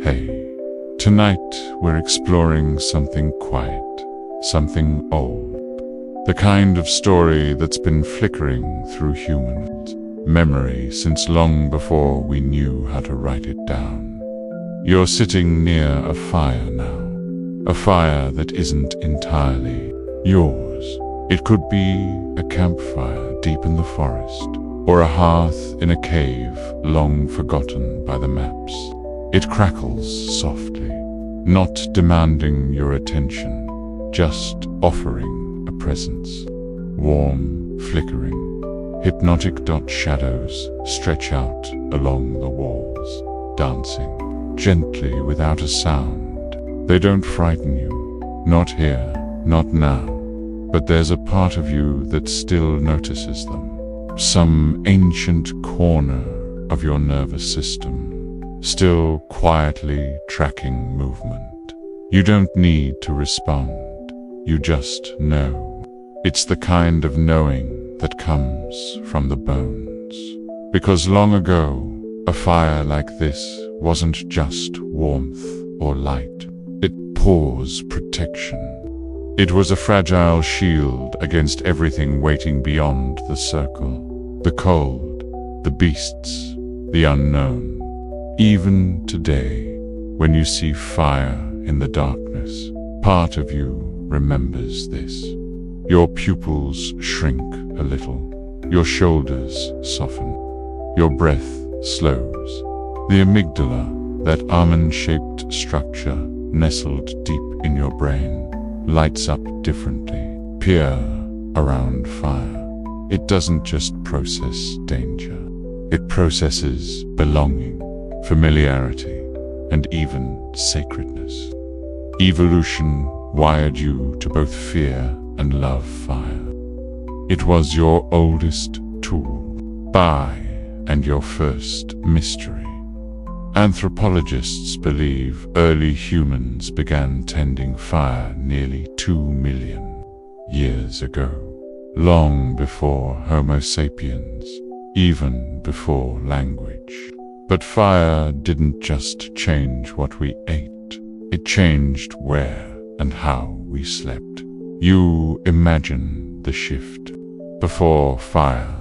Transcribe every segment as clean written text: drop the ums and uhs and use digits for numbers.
Hey, tonight we're exploring something quiet, something old. The kind of story that's been flickering through human memory since long before we knew how to write it down. You're sitting near a fire now, a fire that isn't entirely yours. It could be a campfire deep in the forest, or a hearth in a cave long forgotten by the maps. It crackles softly, not demanding your attention, just offering a presence. Warm, flickering, hypnotic shadows stretch out along the walls, dancing gently without a sound. They don't frighten you, not here, not now, but there's a part of you that still notices them. Some ancient corner of your nervous system, still quietly tracking movement. You don't need to respond, you just know. It's the kind of knowing that comes from the bones. Because long ago, a fire like this wasn't just warmth or light. It pours protection. It was a fragile shield against everything waiting beyond the circle. The cold, the beasts, the unknown. Even today, when you see fire in the darkness, part of you remembers this. Your pupils shrink a little, your shoulders soften, your breath slows. The amygdala, that almond-shaped structure nestled deep in your brain, lights up differently, pure around fire. It doesn't just process danger, it processes belonging, familiarity, and even sacredness. Evolution wired you to both fear and love fire. It was your oldest tool, and your first mystery. Anthropologists believe early humans began tending fire nearly 2 million years ago, long before Homo sapiens, even before language. But fire didn't just change what we ate, it changed where and how we slept. You imagine the shift. Before fire,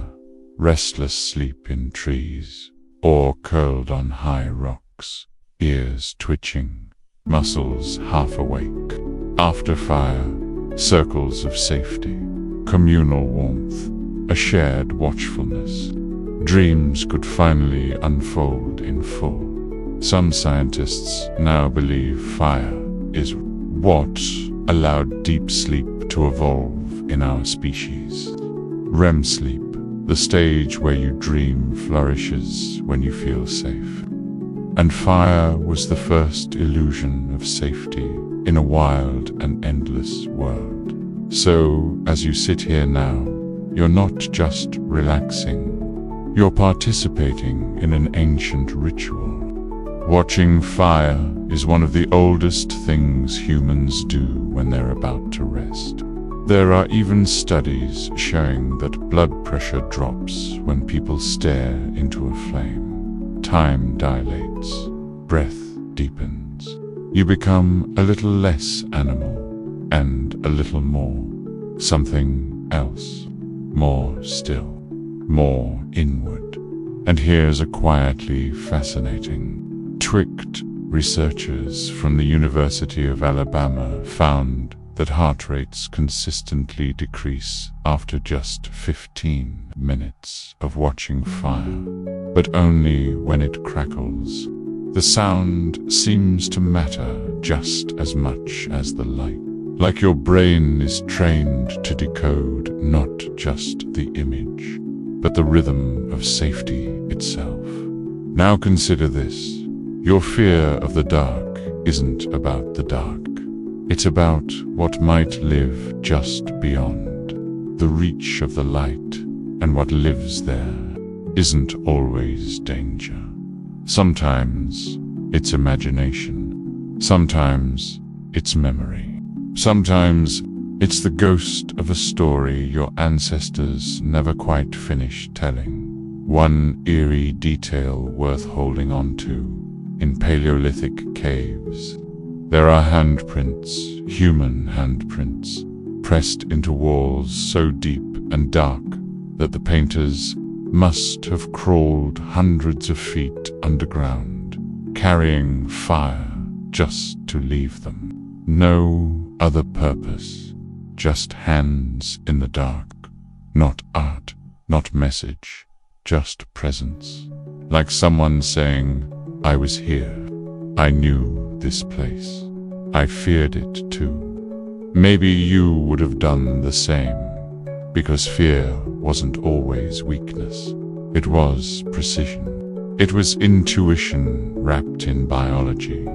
restless sleep in trees, or curled on high rocks, ears twitching, muscles half awake. After fire, circles of safety, communal warmth, a shared watchfulness. Dreams could finally unfold in full. Some scientists now believe fire is what allowed deep sleep to evolve in our species. REM sleep, the stage where you dream flourishes when you feel safe. And fire was the first illusion of safety in a wild and endless world. So, as you sit here now, you're not just relaxing, you're participating in an ancient ritual. Watching fire is one of the oldest things humans do when they're about to rest. There are even studies showing that blood pressure drops when people stare into a flame. Time dilates, breath deepens. You become a little less animal and a little more something else, more still, more inward. And here's a quietly fascinating twist. Researchers from the University of Alabama found that heart rates consistently decrease after just 15 minutes of watching fire, but only when it crackles. The sound seems to matter just as much as the light, like your brain is trained to decode not just the image, but the rhythm of safety itself. Now consider this. Your fear of the dark isn't about the dark. It's about what might live just beyond the reach of the light, and what lives there isn't always danger. Sometimes it's imagination. Sometimes it's memory. Sometimes it's the ghost of a story your ancestors never quite finished telling. One eerie detail worth holding on to, in Paleolithic caves. There are handprints, human handprints, pressed into walls so deep and dark that the painters must have crawled hundreds of feet underground, carrying fire just to leave them. No other purpose, just hands in the dark. Not art, not message, just presence. Like someone saying, I was here. I knew this place. I feared it too. Maybe you would have done the same, because fear wasn't always weakness. It was precision. It was intuition wrapped in biology.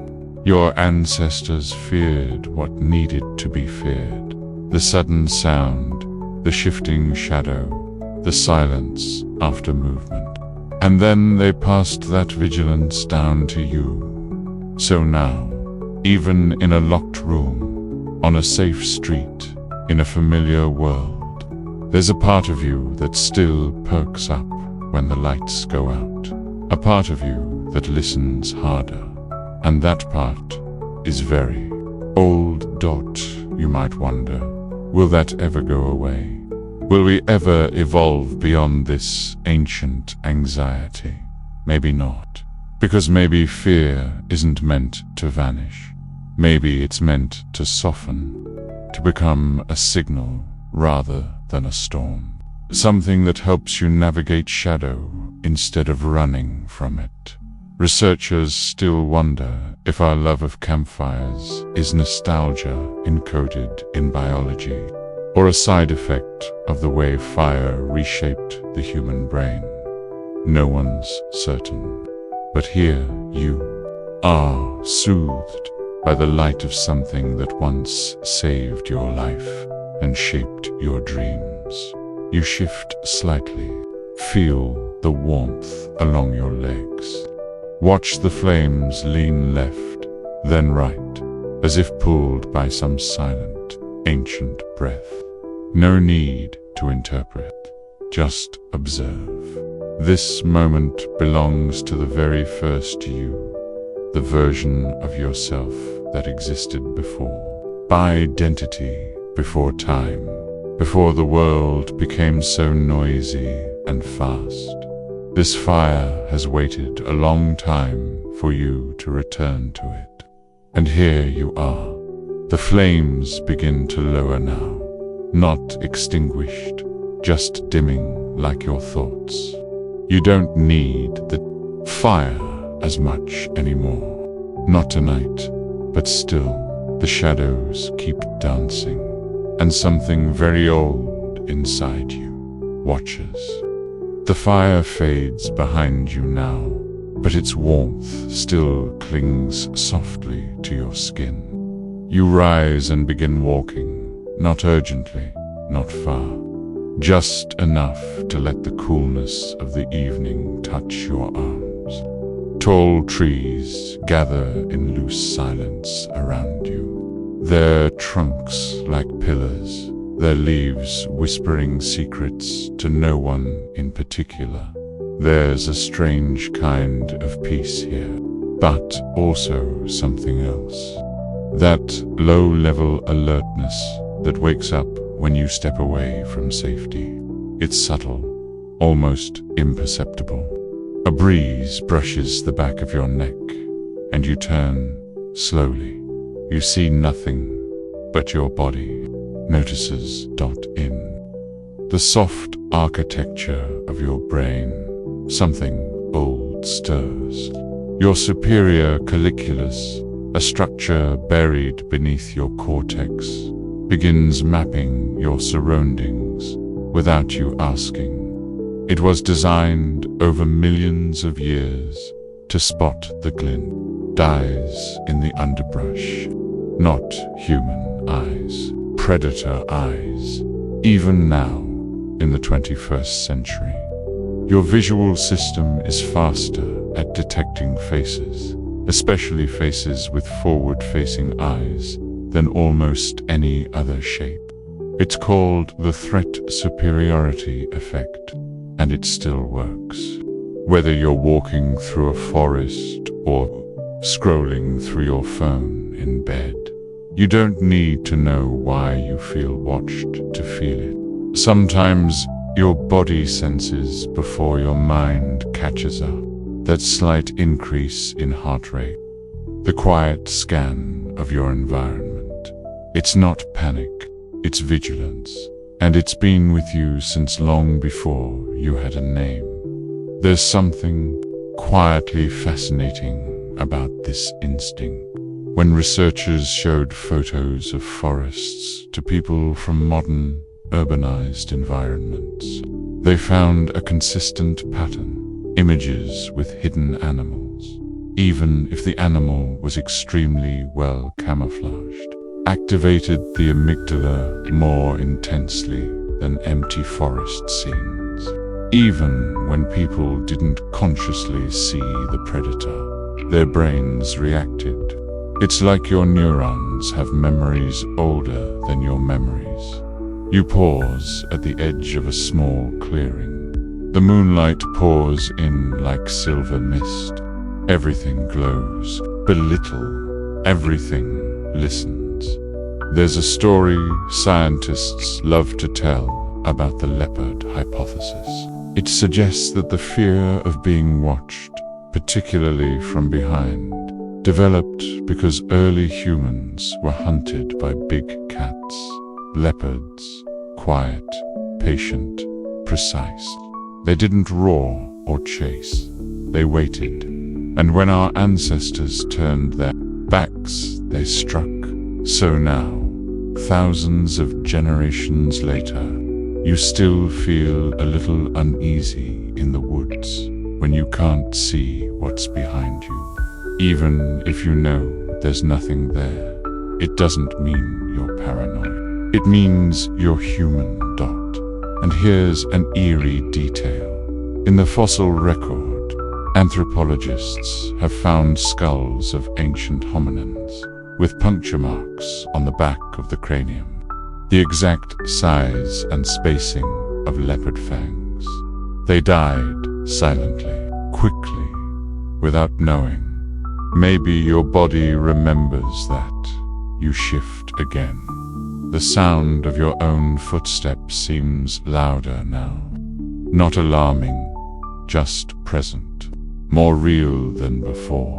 Your ancestors feared what needed to be feared. The sudden sound, the shifting shadow, the silence after movement. And then they passed that vigilance down to you. So now, even in a locked room, on a safe street, in a familiar world, there's a part of you that still perks up when the lights go out. A part of you that listens harder. And that part is very old. You might wonder, will that ever go away? Will we ever evolve beyond this ancient anxiety? Maybe not. Because maybe fear isn't meant to vanish. Maybe it's meant to soften, to become a signal rather than a storm. Something that helps you navigate shadow instead of running from it. Researchers still wonder if our love of campfires is nostalgia encoded in biology, or a side effect of the way fire reshaped the human brain. No one's certain. But here you are, soothed by the light of something that once saved your life and shaped your dreams. You shift slightly, feel the warmth along your legs. Watch the flames lean left, then right, as if pulled by some silent, ancient breath. No need to interpret, just observe. This moment belongs to the very first you, the version of yourself that existed before. By identity, before time, before the world became so noisy and fast. This fire has waited a long time for you to return to it. And here you are. The flames begin to lower now, not extinguished, just dimming like your thoughts. You don't need the fire as much anymore. Not tonight, but still, the shadows keep dancing, and something very old inside you watches. The fire fades behind you now, but its warmth still clings softly to your skin. You rise and begin walking, not urgently, not far, just enough to let the coolness of the evening touch your arms. Tall trees gather in loose silence around you, their trunks like pillars, their leaves whispering secrets to no one in particular. There's a strange kind of peace here, but also something else. That low-level alertness that wakes up when you step away from safety. It's subtle, almost imperceptible. A breeze brushes the back of your neck, and you turn slowly. You see nothing but your body. Notices in the soft architecture of your brain. Something old stirs. Your superior colliculus, a structure buried beneath your cortex, begins mapping your surroundings without you asking. It was designed over millions of years to spot the glint, dyes in the underbrush, not human eyes. Predator eyes, even now, in the 21st century. Your visual system is faster at detecting faces, especially faces with forward-facing eyes, than almost any other shape. It's called the threat superiority effect, and it still works. Whether you're walking through a forest or scrolling through your phone in bed. You don't need to know why you feel watched to feel it. Sometimes your body senses before your mind catches up. That slight increase in heart rate, the quiet scan of your environment. It's not panic, it's vigilance. And it's been with you since long before you had a name. There's something quietly fascinating about this instinct. When researchers showed photos of forests to people from modern, urbanized environments, they found a consistent pattern. Images with hidden animals, even if the animal was extremely well camouflaged, activated the amygdala more intensely than empty forest scenes. Even when people didn't consciously see the predator, their brains reacted. It's like your neurons have memories older than your memories. You pause at the edge of a small clearing. The moonlight pours in like silver mist. Everything glows, but little. Everything listens. There's a story scientists love to tell about the leopard hypothesis. It suggests that the fear of being watched, particularly from behind, developed because early humans were hunted by big cats. Leopards, quiet, patient, precise. They didn't roar or chase, they waited. And when our ancestors turned their backs, they struck. So now, thousands of generations later, you still feel a little uneasy in the woods when you can't see what's behind you. Even if you know there's nothing there, it doesn't mean you're paranoid. It means you're human. And here's an eerie detail. In the fossil record, anthropologists have found skulls of ancient hominins with puncture marks on the back of the cranium, the exact size and spacing of leopard fangs. They died silently, quickly, without knowing. Maybe your body remembers that. You shift again. The sound of your own footsteps seems louder now. Not alarming, just present. More real than before.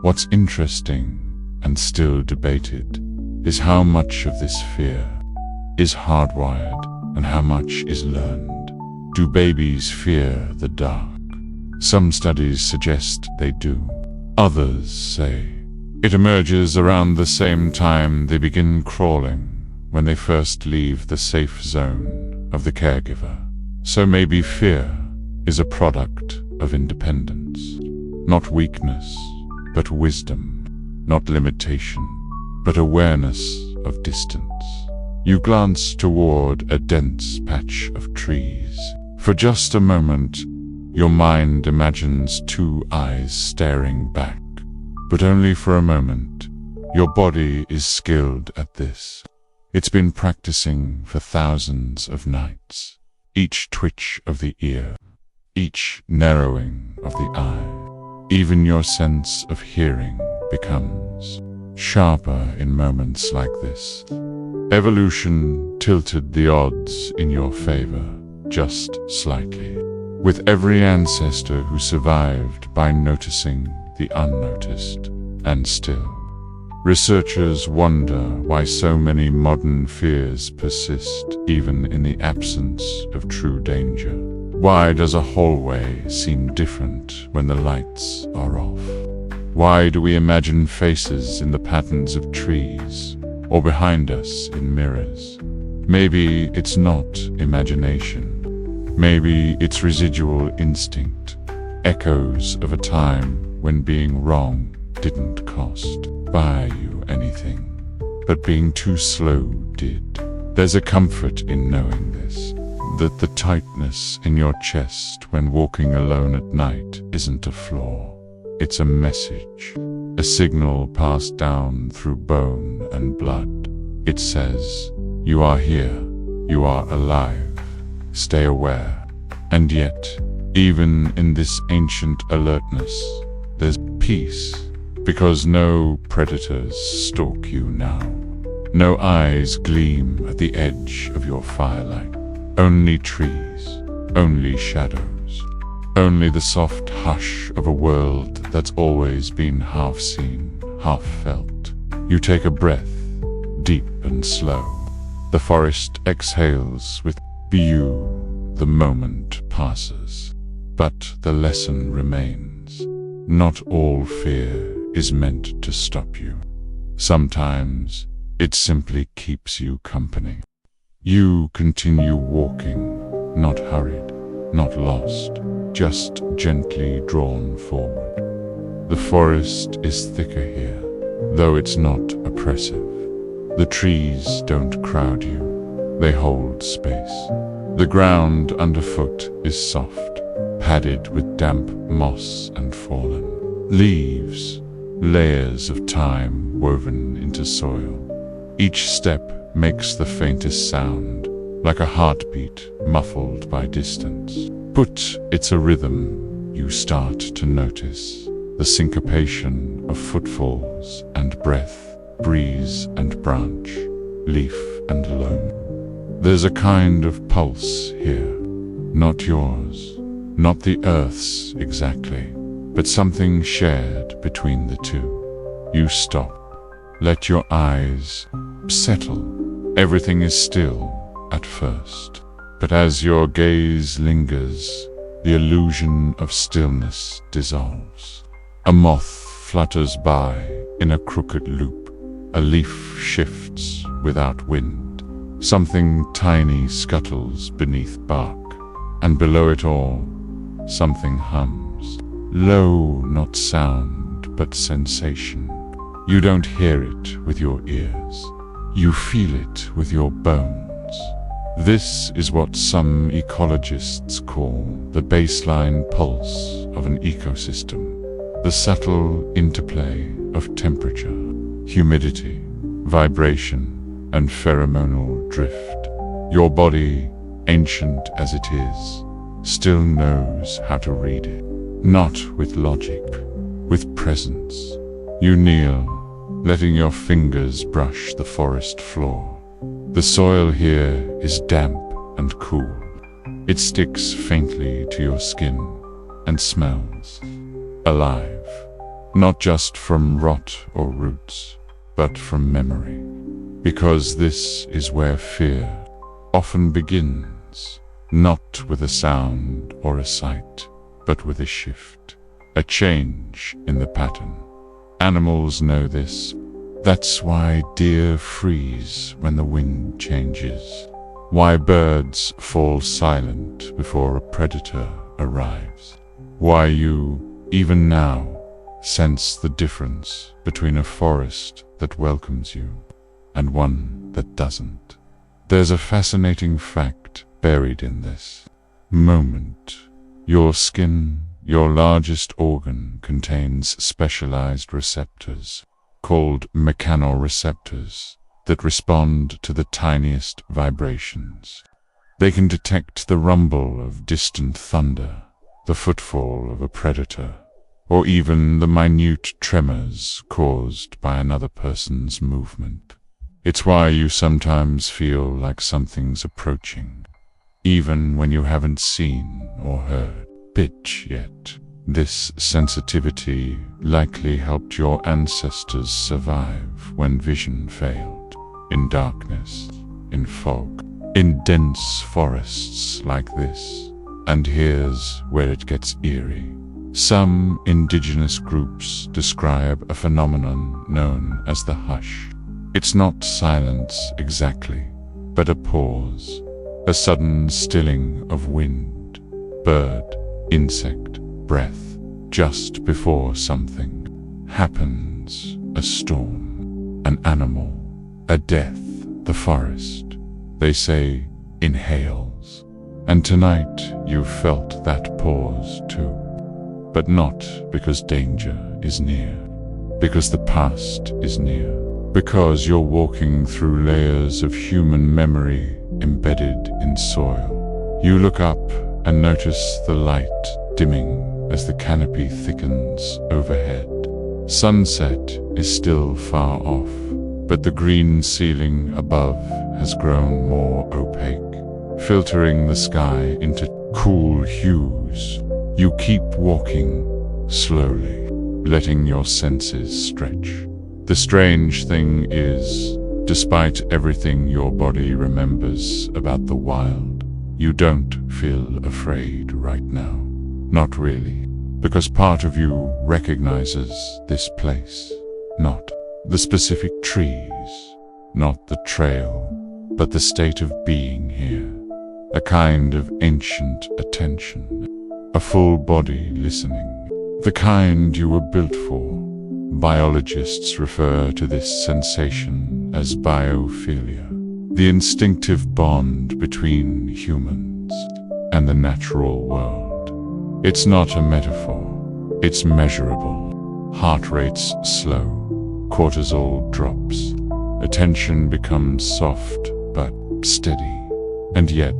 What's interesting and still debated is how much of this fear is hardwired and how much is learned. Do babies fear the dark? Some studies suggest they do. Others say it emerges around the same time they begin crawling, when they first leave the safe zone of the caregiver. So maybe fear is a product of independence. Not weakness, but wisdom. Not limitation, but awareness of distance. You glance toward a dense patch of trees. For just a moment, your mind imagines two eyes staring back. But only for a moment. Your body is skilled at this. It's been practicing for thousands of nights. Each twitch of the ear, each narrowing of the eye, even your sense of hearing becomes sharper in moments like this. Evolution tilted the odds in your favor, just slightly, with every ancestor who survived by noticing the unnoticed. And still, researchers wonder why so many modern fears persist even in the absence of true danger. Why does a hallway seem different when the lights are off? Why do we imagine faces in the patterns of trees or behind us in mirrors? Maybe it's not imagination. Maybe it's residual instinct, echoes of a time when being wrong didn't cost buy you anything, but being too slow did. There's a comfort in knowing this, that the tightness in your chest when walking alone at night isn't a flaw. It's a message, a signal passed down through bone and blood. It says, you are here, you are alive, stay aware. And yet, even in this ancient alertness, there's peace. Because no predators stalk you now. No eyes gleam at the edge of your firelight. Only trees, only shadows, only the soft hush of a world that's always been half seen, half felt. You take a breath, deep and slow. The forest exhales with you. The moment passes, but the lesson remains. Not all fear is meant to stop you. Sometimes it simply keeps you company. You continue walking, not hurried, not lost, just gently drawn forward. The forest is thicker here, though it's not oppressive. The trees don't crowd you, they hold space. The ground underfoot is soft, padded with damp moss and fallen leaves, layers of time woven into soil. Each step makes the faintest sound, like a heartbeat muffled by distance. But it's a rhythm you start to notice, the syncopation of footfalls and breath, breeze and branch, leaf and loam. There's a kind of pulse here, not yours, not the earth's exactly, but something shared between the two. You stop, let your eyes settle. Everything is still at first, but as your gaze lingers, the illusion of stillness dissolves. A moth flutters by in a crooked loop. A leaf shifts without wind. Something tiny scuttles beneath bark, and below it all, something hums. Low, not sound, but sensation. You don't hear it with your ears. You feel it with your bones. This is what some ecologists call the baseline pulse of an ecosystem. The subtle interplay of temperature, humidity, vibration, and pheromonal drift. Your body, ancient as it is, still knows how to read it. Not with logic, with presence. You kneel, letting your fingers brush the forest floor. The soil here is damp and cool. It sticks faintly to your skin and smells alive, not just from rot or roots, but from memory. Because this is where fear often begins, not with a sound or a sight, but with a shift, a change in the pattern. Animals know this. That's why deer freeze when the wind changes. Why birds fall silent before a predator arrives. Why you, even now, sense the difference between a forest that welcomes you and one that doesn't. There's a fascinating fact buried in this moment. Your skin, your largest organ, contains specialized receptors called mechanoreceptors that respond to the tiniest vibrations. They can detect the rumble of distant thunder, the footfall of a predator, or even the minute tremors caused by another person's movement. It's why you sometimes feel like something's approaching, even when you haven't seen or heard it yet. This sensitivity likely helped your ancestors survive when vision failed, in darkness, in fog, in dense forests like this. And here's where it gets eerie. Some indigenous groups describe a phenomenon known as the hush. It's not silence exactly, but a pause, a sudden stilling of wind, bird, insect, breath, just before something happens. A storm, an animal, a death. The forest, they say, inhales. And tonight you felt that pause too. But not because danger is near, because the past is near, because you're walking through layers of human memory embedded in soil. You look up and notice the light dimming as the canopy thickens overhead. Sunset is still far off, but the green ceiling above has grown more opaque, filtering the sky into cool hues. You keep walking slowly, letting your senses stretch. The strange thing is, despite everything your body remembers about the wild, you don't feel afraid right now. Not really, because part of you recognizes this place. Not the specific trees, not the trail, but the state of being here. A kind of ancient attention, a full body listening, the kind you were built for. Biologists refer to this sensation as biophilia, the instinctive bond between humans and the natural world. It's not a metaphor, it's measurable. Heart rate's slow, cortisol drops, attention becomes soft but steady. And yet,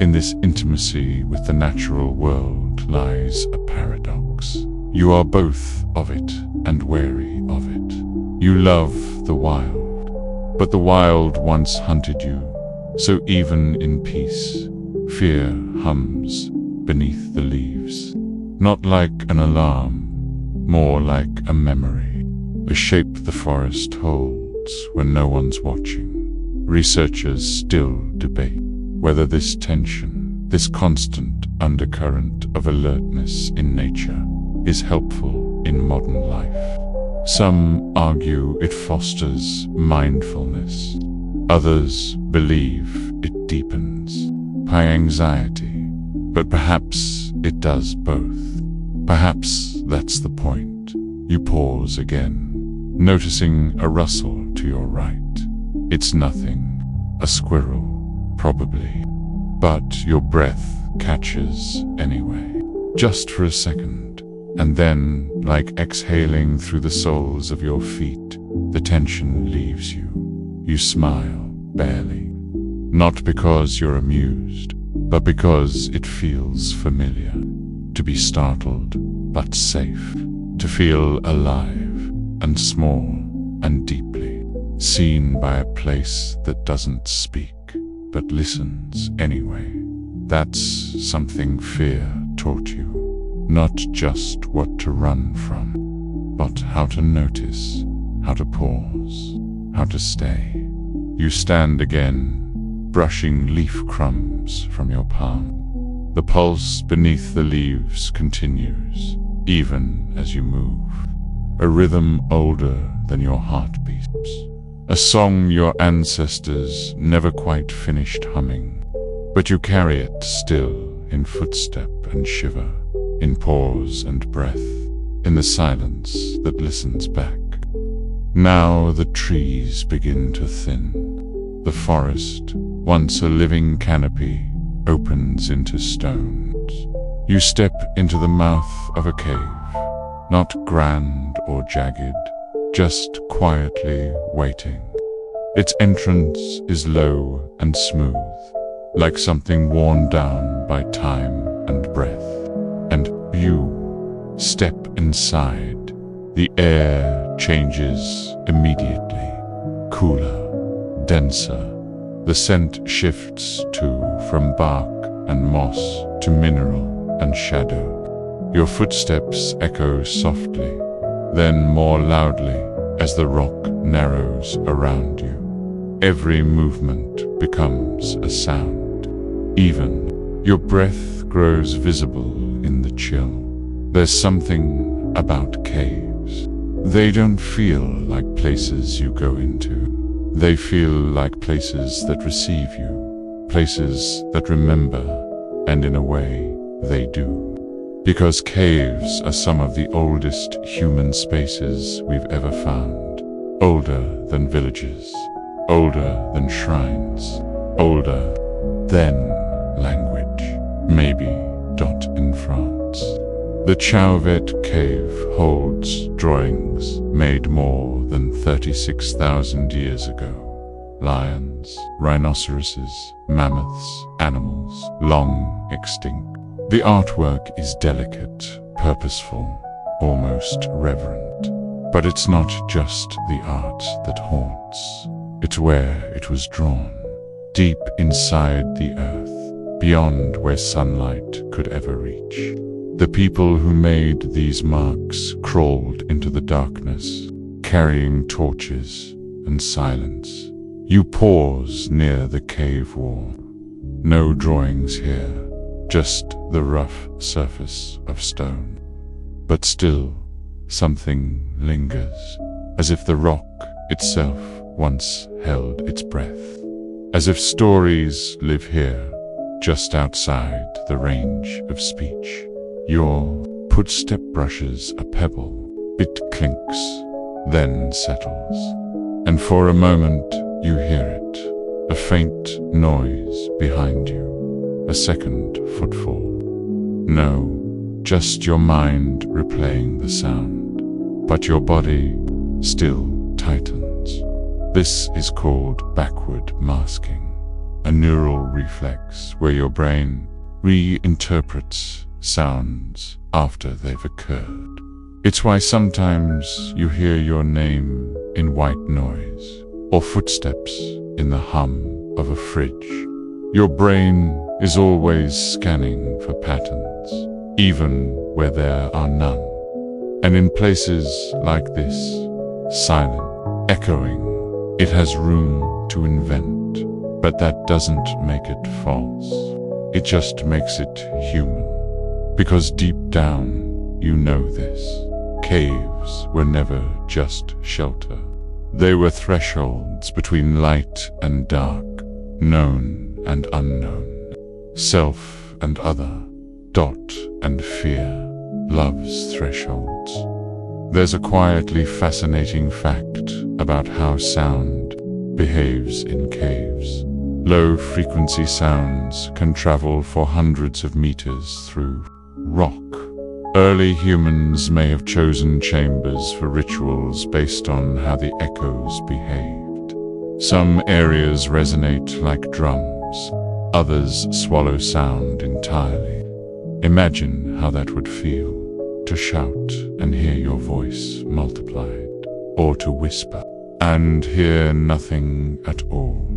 in this intimacy with the natural world lies a paradox. You are both of it and wary of it. You love the wild, but the wild once hunted you, so even in peace, fear hums beneath the leaves. Not like an alarm, more like a memory, a shape the forest holds when no one's watching. Researchers still debate whether this tension, this constant undercurrent of alertness in nature, is helpful in modern life. Some argue it fosters mindfulness. Others believe it deepens high anxiety. But perhaps it does both. Perhaps that's the point. You pause again, noticing a rustle to your right. It's nothing, a squirrel, probably. But your breath catches anyway, just for a second. And then, like exhaling through the soles of your feet, the tension leaves you. You smile, barely. Not because you're amused, but because it feels familiar. To be startled, but safe. To feel alive, and small, and deeply. Seen by a place that doesn't speak, but listens anyway. That's something fear taught you. Not just what to run from, but how to notice, how to pause, how to stay. You stand again, brushing leaf crumbs from your palm. The pulse beneath the leaves continues, even as you move. A rhythm older than your heart beats. A song your ancestors never quite finished humming. But you carry it still in footstep and shiver. In pause and breath, in the silence that listens back. Now the trees begin to thin. The forest, once a living canopy, opens into stones. You step into the mouth of a cave, not grand or jagged, just quietly waiting. Its entrance is low and smooth, like something worn down by time and breath. And you step inside. The air changes immediately, cooler, denser. The scent shifts too, from bark and moss to mineral and shadow. Your footsteps echo softly, then more loudly as the rock narrows around you. Every movement becomes a sound. Even your breath grows visible in the chill. There's something about caves. They don't feel like places you go into. They feel like places that receive you, places that remember, and in a way, they do. Because caves are some of the oldest human spaces we've ever found. Older than villages, older than shrines, older than language. Maybe in France. The Chauvet cave holds drawings made more than 36,000 years ago. Lions, rhinoceroses, mammoths, animals long extinct. The artwork is delicate, purposeful, almost reverent. But it's not just the art that haunts. It's where it was drawn, deep inside the earth, beyond where sunlight could ever reach. The people who made these marks crawled into the darkness, carrying torches and silence. You pause near the cave wall. No drawings here, just the rough surface of stone. But still, something lingers, as if the rock itself once held its breath. As if stories live here, just outside the range of speech. Your footstep brushes a pebble, it clinks, then settles. And for a moment you hear it, a faint noise behind you, a second footfall. No, just your mind replaying the sound, but your body still tightens. This is called backward masking, a neural reflex where your brain reinterprets sounds after they've occurred. It's why sometimes you hear your name in white noise, or footsteps in the hum of a fridge. Your brain is always scanning for patterns, even where there are none. And in places like this, silent, echoing, it has room to invent. But that doesn't make it false. It just makes it human. Because deep down, you know this. Caves were never just shelter. They were thresholds between light and dark, known and unknown, self and other, dot and fear, love's thresholds. There's a quietly fascinating fact about how sound behaves in caves. Low-frequency sounds can travel for hundreds of meters through rock. Early humans may have chosen chambers for rituals based on how the echoes behaved. Some areas resonate like drums, others swallow sound entirely. Imagine how that would feel, to shout and hear your voice multiplied, or to whisper and hear nothing at all.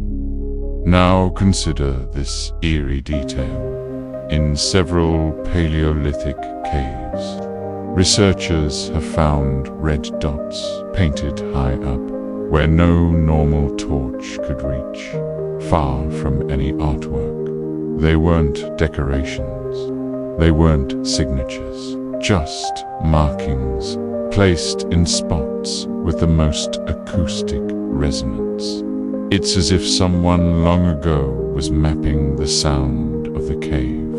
Now consider this eerie detail. In several Paleolithic caves, researchers have found red dots painted high up, where no normal torch could reach, far from any artwork. They weren't decorations, they weren't signatures, just markings placed in spots with the most acoustic resonance. It's as if someone long ago was mapping the sound of the cave,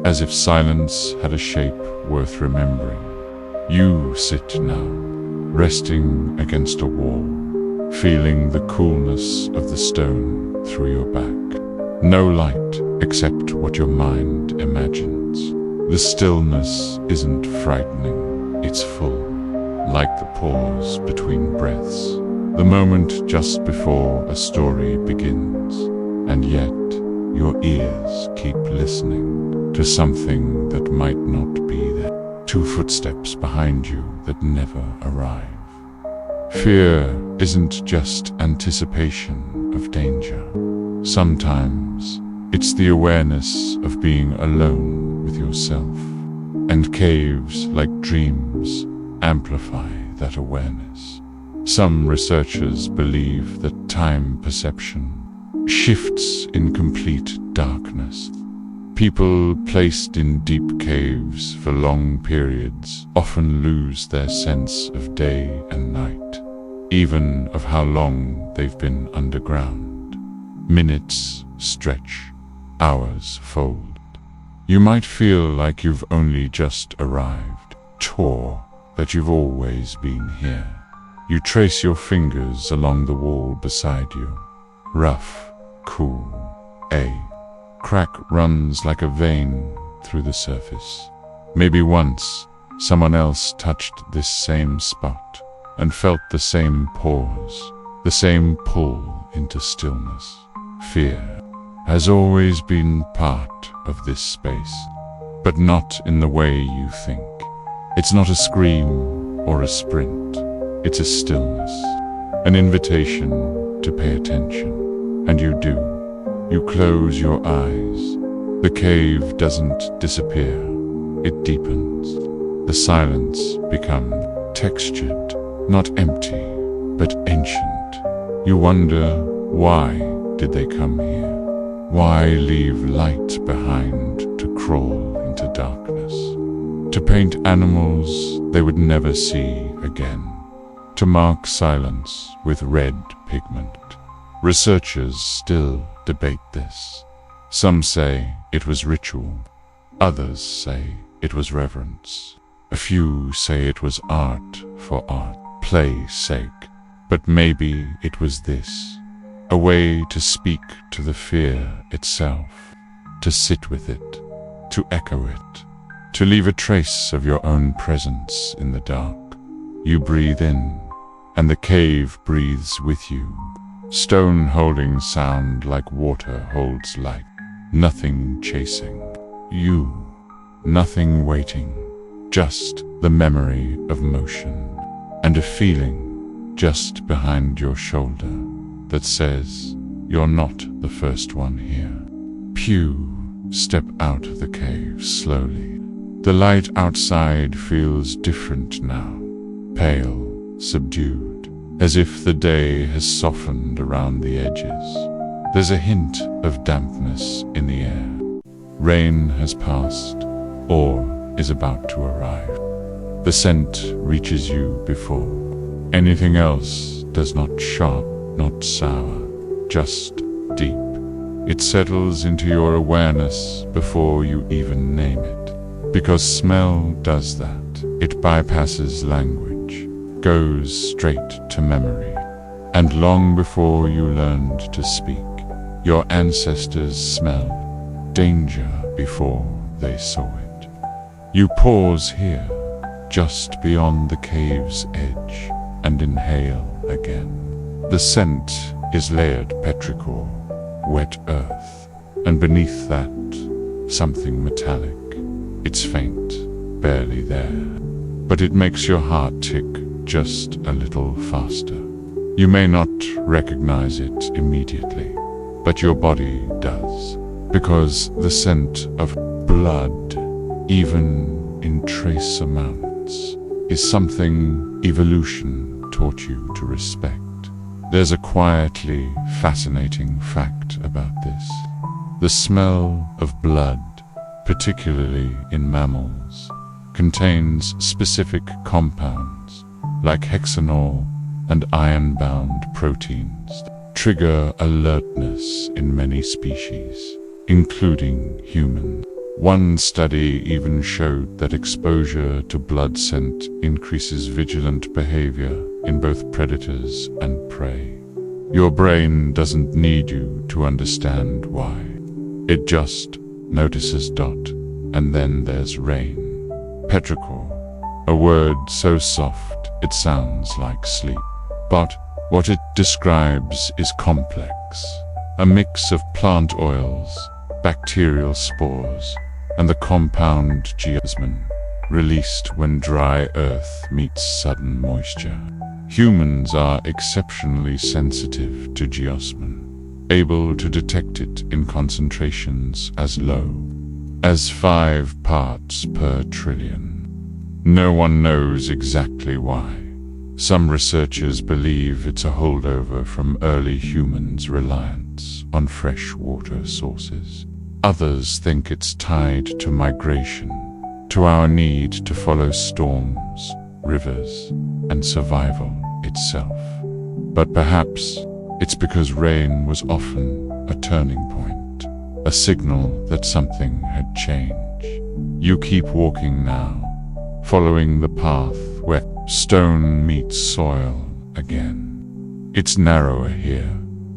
as if silence had a shape worth remembering. You sit now, resting against a wall, feeling the coolness of the stone through your back. No light except what your mind imagines. The stillness isn't frightening, it's full, like the pause between breaths, the moment just before a story begins, and yet your ears keep listening to something that might not be there. Two footsteps behind you that never arrive. Fear isn't just anticipation of danger. Sometimes it's the awareness of being alone with yourself. And caves, like dreams, amplify that awareness. Some researchers believe that time perception shifts in complete darkness. People placed in deep caves for long periods often lose their sense of day and night, even of how long they've been underground. Minutes stretch, hours fold. You might feel like you've only just arrived, or that you've always been here. You trace your fingers along the wall beside you. Rough, cool, a crack runs like a vein through the surface. Maybe once someone else touched this same spot and felt the same pause, the same pull into stillness. Fear has always been part of this space, but not in the way you think. It's not a scream or a sprint. It's a stillness, an invitation to pay attention. And you do. You close your eyes. The cave doesn't disappear. It deepens. The silence becomes textured, not empty, but ancient. You wonder, why did they come here? Why leave light behind to crawl into darkness? To paint animals they would never see again. To mark silence with red pigment. Researchers still debate this. Some say it was ritual. Others say it was reverence. A few say it was art for art, play's sake. But maybe it was this, a way to speak to the fear itself, to sit with it, to echo it, to leave a trace of your own presence in the dark. You breathe in, and the cave breathes with you. Stone holding sound like water holds light. Nothing chasing. You. Nothing waiting. Just the memory of motion. And a feeling just behind your shoulder that says, you're not the first one here. Step out of the cave slowly. The light outside feels different now. Pale, subdued, as if the day has softened around the edges. There's a hint of dampness in the air. Rain has passed, or is about to arrive. The scent reaches you before. Anything else does not sharp, not sour, just deep. It settles into your awareness before you even name it. Because smell does that. It bypasses language, goes straight to memory. And long before you learned to speak, your ancestors smelled danger before they saw it. You pause here, just beyond the cave's edge, and inhale again. The scent is layered petrichor, wet earth, and beneath that, something metallic. It's faint, barely there, but it makes your heart tick just a little faster. You may not recognize it immediately, but your body does, because the scent of blood, even in trace amounts, is something evolution taught you to respect. There's a quietly fascinating fact about this. The smell of blood, particularly in mammals, contains specific compounds, like hexanol and iron-bound proteins, that trigger alertness in many species, including humans. One study even showed that exposure to blood scent increases vigilant behavior in both predators and prey. Your brain doesn't need you to understand why. It just notices dot, and then there's rain. Petrichor, a word so soft it sounds like sleep. But what it describes is complex, a mix of plant oils, bacterial spores, and the compound geosmin, released when dry earth meets sudden moisture. Humans are exceptionally sensitive to geosmin, able to detect it in concentrations as low as 5 parts per trillion. No one knows exactly why. Some researchers believe it's a holdover from early humans' reliance on fresh water sources. Others think it's tied to migration, to our need to follow storms, rivers, and survival itself. But perhaps it's because rain was often a turning point, a signal that something had changed. You keep walking now, following the path where stone meets soil again. It's narrower here,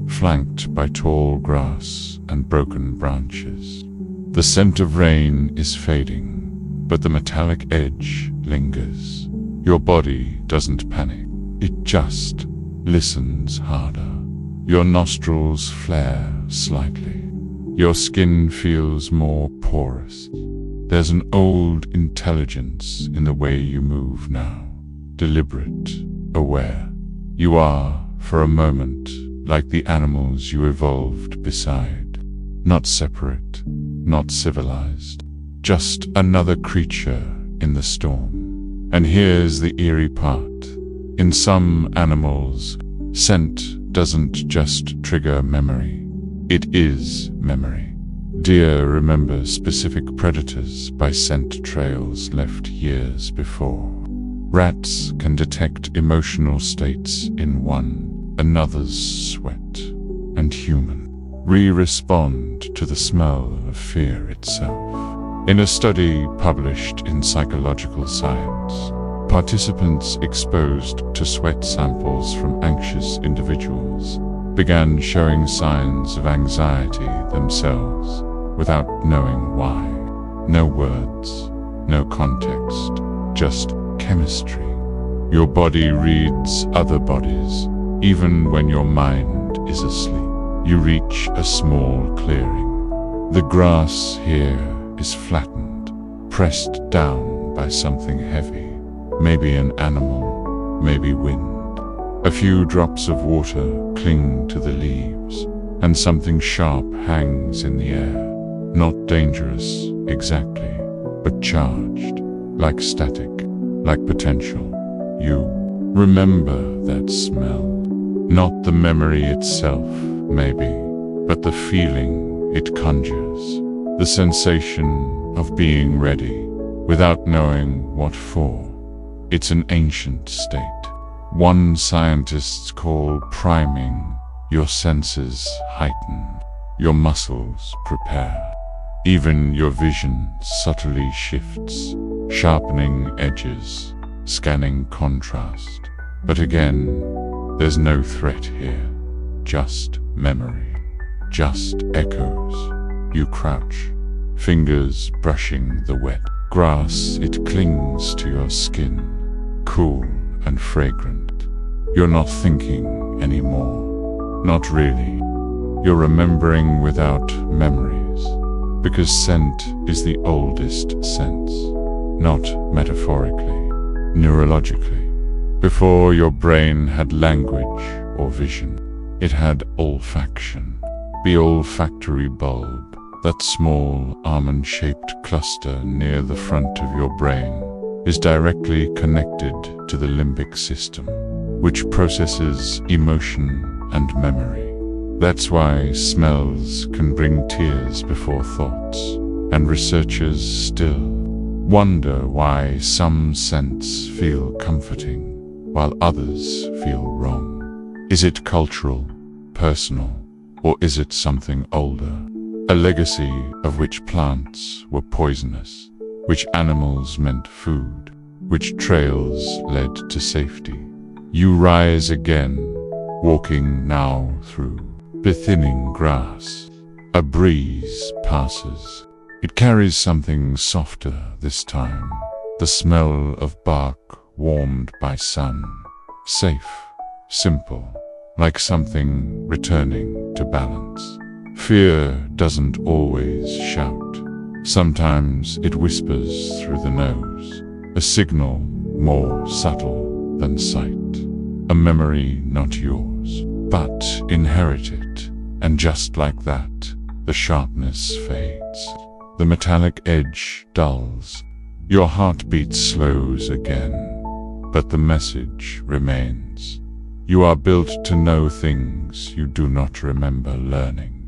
flanked by tall grass and broken branches. The scent of rain is fading, but the metallic edge lingers. Your body doesn't panic. It just listens harder. Your nostrils flare slightly. Your skin feels more porous. There's an old intelligence in the way you move now. Deliberate, aware. You are, for a moment, like the animals you evolved beside. Not separate, not civilized, just another creature in the storm. And here's the eerie part. In some animals, scent doesn't just trigger memory. It is memory. Deer remember specific predators by scent trails left years before. Rats can detect emotional states in one another's sweat. And human respond to the smell of fear itself. In a study published in Psychological Science, participants exposed to sweat samples from anxious individuals began showing signs of anxiety themselves without knowing why. No words, no context, just chemistry. Your body reads other bodies, even when your mind is asleep. You reach a small clearing. The grass here is flattened, pressed down by something heavy. Maybe an animal, maybe wind. A few drops of water cling to the leaves, and something sharp hangs in the air. Not dangerous, exactly, but charged, like static, like potential. You remember that smell. Not the memory itself, maybe, but the feeling it conjures. The sensation of being ready, without knowing what for. It's an ancient state. One scientists call priming. Your senses heighten, your muscles prepare. Even your vision subtly shifts, sharpening edges, scanning contrast. But again, there's no threat here, just memory, just echoes. You crouch, fingers brushing the wet grass. It clings to your skin, cool and fragrant. You're not thinking anymore, not really. You're remembering without memories, because scent is the oldest sense, not metaphorically, neurologically. Before your brain had language or vision, it had olfaction. The olfactory bulb, that small almond-shaped cluster near the front of your brain, is directly connected to the limbic system, which processes emotion and memory. That's why smells can bring tears before thoughts, and researchers still wonder why some scents feel comforting while others feel wrong. Is it cultural, personal, or is it something older? A legacy of which plants were poisonous, which animals meant food, which trails led to safety. You rise again, walking now through the thinning grass. A breeze passes. It carries something softer this time, the smell of bark warmed by sun. Safe, simple, like something returning to balance. Fear doesn't always shout. Sometimes it whispers through the nose, a signal more subtle than sight. A memory not yours, but inherited, and just like that, the sharpness fades. The metallic edge dulls. Your heartbeat slows again, but the message remains. You are built to know things you do not remember learning.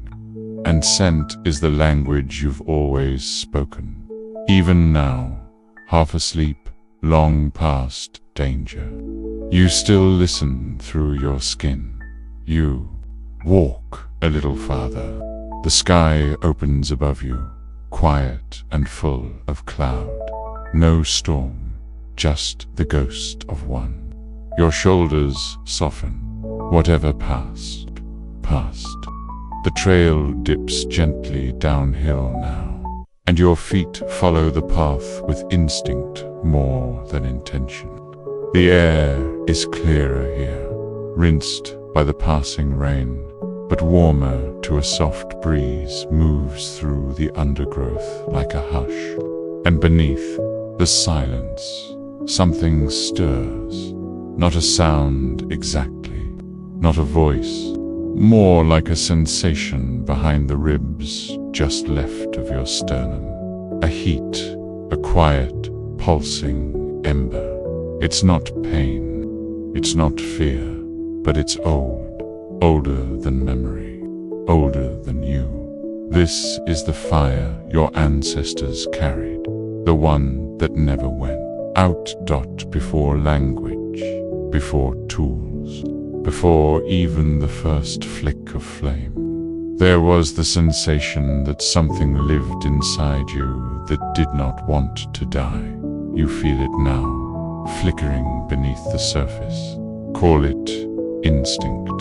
And scent is the language you've always spoken. Even now, half asleep, long past danger, you still listen through your skin. You walk a little farther. The sky opens above you, quiet and full of cloud. No storm, just the ghost of one. Your shoulders soften. Whatever passed, passed. The trail dips gently downhill now, and your feet follow the path with instinct more than intention. The air is clearer here, rinsed by the passing rain, but warmer to a soft breeze moves through the undergrowth like a hush. And beneath the silence, something stirs. Not a sound exactly, not a voice, more like a sensation behind the ribs just left of your sternum. A heat, a quiet, pulsing ember. It's not pain, it's not fear, but it's old, older than memory, older than you. This is the fire your ancestors carried, the one that never went out. Before language, before tools, before even the first flick of flame. There was the sensation that something lived inside you that did not want to die. You feel it now, flickering beneath the surface. Call it instinct,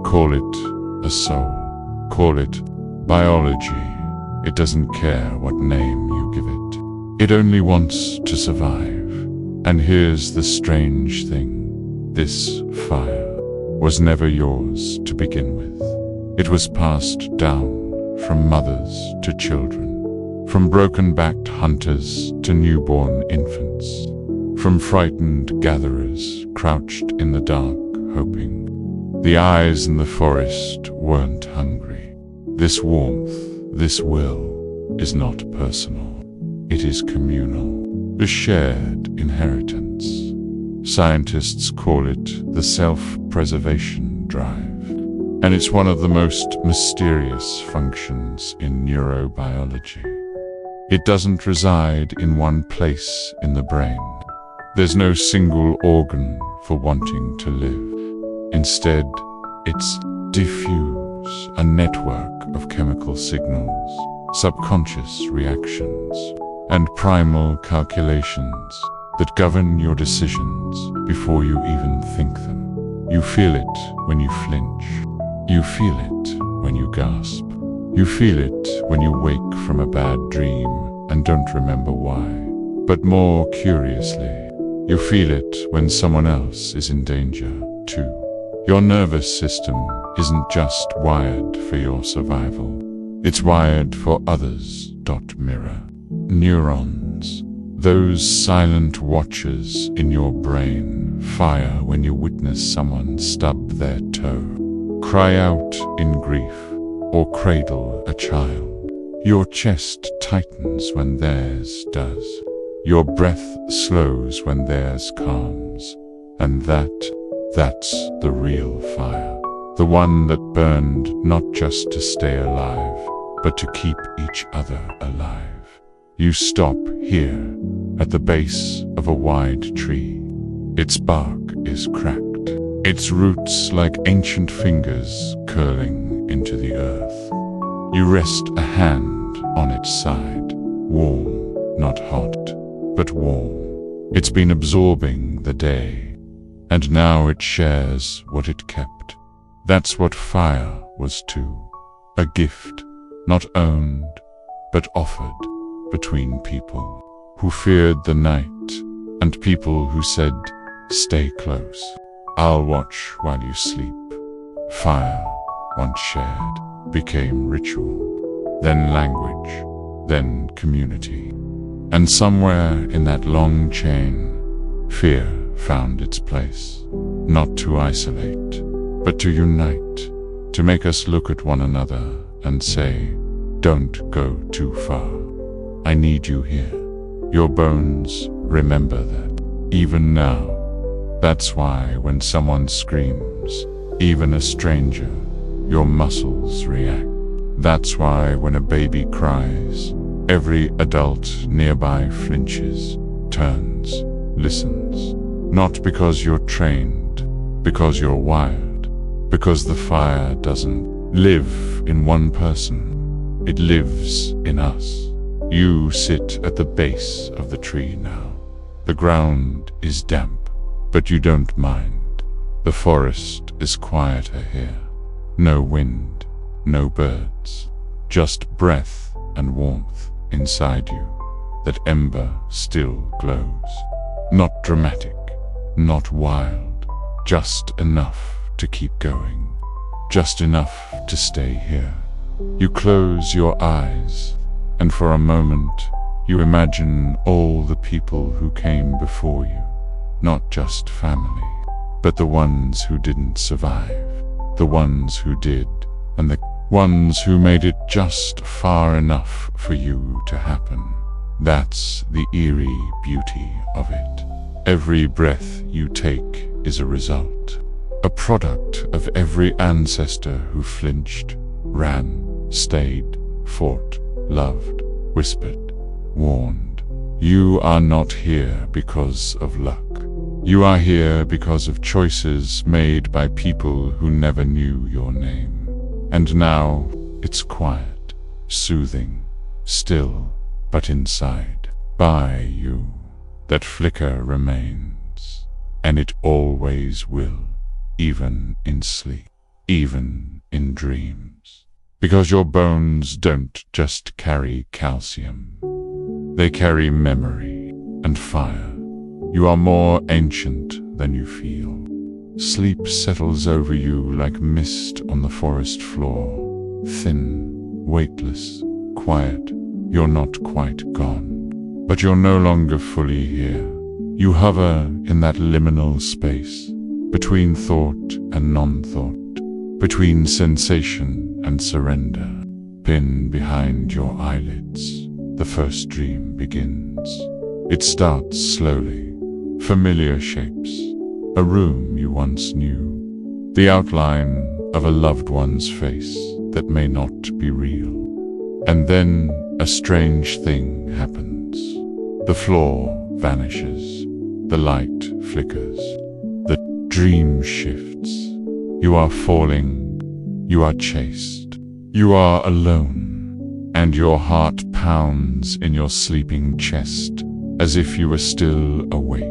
call it a soul, call it biology. It doesn't care what name you give it. It only wants to survive. And here's the strange thing. This fire was never yours to begin with. It was passed down from mothers to children, from broken-backed hunters to newborn infants, from frightened gatherers crouched in the dark hoping. The eyes in the forest weren't hungry. This warmth, this will, is not personal. It is communal, a shared inheritance. Scientists call it the self-preservation drive, and it's one of the most mysterious functions in neurobiology. It doesn't reside in one place in the brain. There's no single organ for wanting to live. Instead, it's diffuse, a network of chemical signals, subconscious reactions, and primal calculations that govern your decisions before you even think them. You feel it when you flinch. You feel it when you gasp. You feel it when you wake from a bad dream and don't remember why. But more curiously, you feel it when someone else is in danger, too. Your nervous system isn't just wired for your survival. It's wired for others. Mirror. Neurons. Those silent watchers in your brain fire when you witness someone stub their toe, cry out in grief, or cradle a child. Your chest tightens when theirs does. Your breath slows when theirs calms. And that's the real fire. The one that burned not just to stay alive, but to keep each other alive. You stop here, at the base of a wide tree. Its bark is cracked, its roots like ancient fingers curling into the earth. You rest a hand on its side, warm, not hot, but warm. It's been absorbing the day, and now it shares what it kept. That's what fire was too, a gift, not owned, but offered between people who feared the night and people who said, "Stay close, I'll watch while you sleep." Fire, once shared, became ritual, then language, then community. And somewhere in that long chain, fear found its place, not to isolate, but to unite, to make us look at one another and say, "Don't go too far. I need you here." Your bones remember that, even now. That's why when someone screams, even a stranger, your muscles react. That's why when a baby cries, every adult nearby flinches, turns, listens. Not because you're trained, because you're wired, because the fire doesn't live in one person, it lives in us. You sit at the base of the tree now. The ground is damp, but you don't mind. The forest is quieter here. No wind, no birds, just breath and warmth inside you. That ember still glows. Not dramatic, not wild, just enough to keep going. Just enough to stay here. You close your eyes, and for a moment, you imagine all the people who came before you. Not just family, but the ones who didn't survive, the ones who did, and the ones who made it just far enough for you to happen. That's the eerie beauty of it. Every breath you take is a result, a product of every ancestor who flinched, ran, stayed, fought, loved, whispered, warned. You are not here because of luck. You are here because of choices made by people who never knew your name. And now it's quiet, soothing, still, but inside, by you, that flicker remains, and it always will, even in sleep, even in dreams. Because your bones don't just carry calcium, they carry memory and fire. You are more ancient than you feel. Sleep settles over you like mist on the forest floor, thin, weightless, quiet. You're not quite gone, but you're no longer fully here. You hover in that liminal space, between thought and non-thought, between sensation and surrender. Pinned behind your eyelids, the first dream begins. It starts slowly, familiar shapes, a room you once knew, the outline of a loved one's face that may not be real. And then a strange thing happens. The floor vanishes, the light flickers, the dream shifts. You are falling, you are chased, you are alone, and your heart pounds in your sleeping chest as if you were still awake.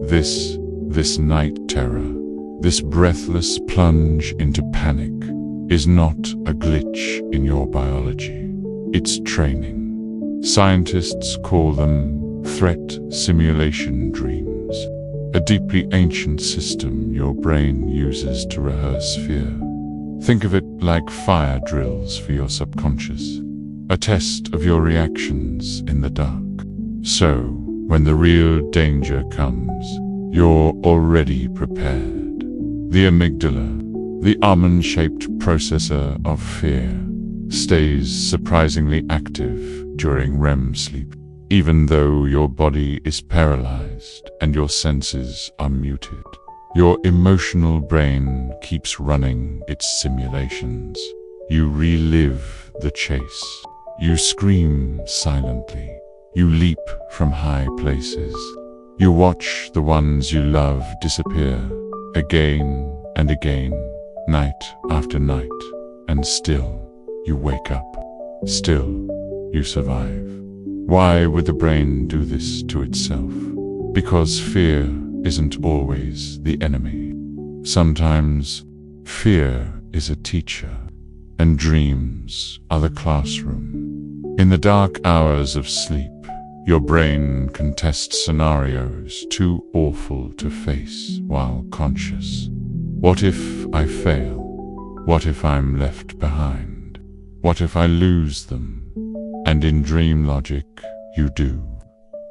This night terror, this breathless plunge into panic, is not a glitch in your biology. It's training. Scientists call them threat simulation dreams, a deeply ancient system your brain uses to rehearse fear. Think of it like fire drills for your subconscious, a test of your reactions in the dark. So, when the real danger comes, you're already prepared. The amygdala, the almond-shaped processor of fear, stays surprisingly active during REM sleep, even though your body is paralyzed and your senses are muted. Your emotional brain keeps running its simulations. You relive the chase. You scream silently. You leap from high places. You watch the ones you love disappear again and again, night after night, and still you wake up. Still you survive. Why would the brain do this to itself? Because fear isn't always the enemy. Sometimes fear is a teacher, and dreams are the classroom. In the dark hours of sleep, your brain can test scenarios too awful to face while conscious. What if I fail? What if I'm left behind? What if I lose them? And in dream logic, you do.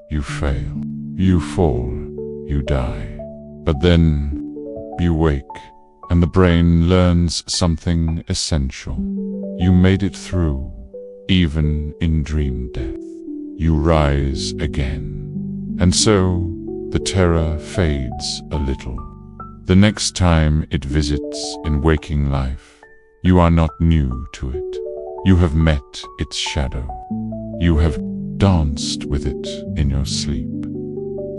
You fail. You fall. You die. But then you wake, and the brain learns something essential. You made it through, even in dream death. You rise again. And so, the terror fades a little. The next time it visits in waking life, you are not new to it. You have met its shadow. You have danced with it in your sleep.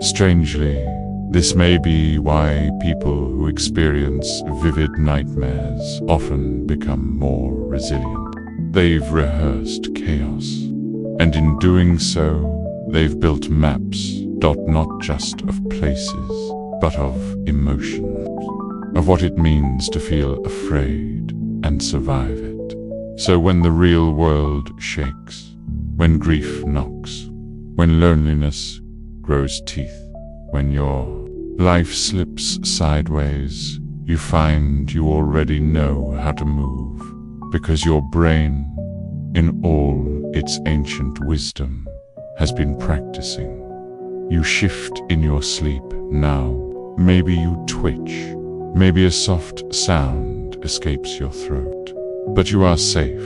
Strangely, this may be why people who experience vivid nightmares often become more resilient. They've rehearsed chaos, and in doing so, they've built maps, not just of places, but of emotions, of what it means to feel afraid and survive it. So when the real world shakes, when grief knocks, when loneliness grows teeth, when your life slips sideways, you find you already know how to move, because your brain, in all its ancient wisdom, has been practicing. You shift in your sleep now. Maybe you twitch, Maybe a soft sound escapes your throat. But you are safe.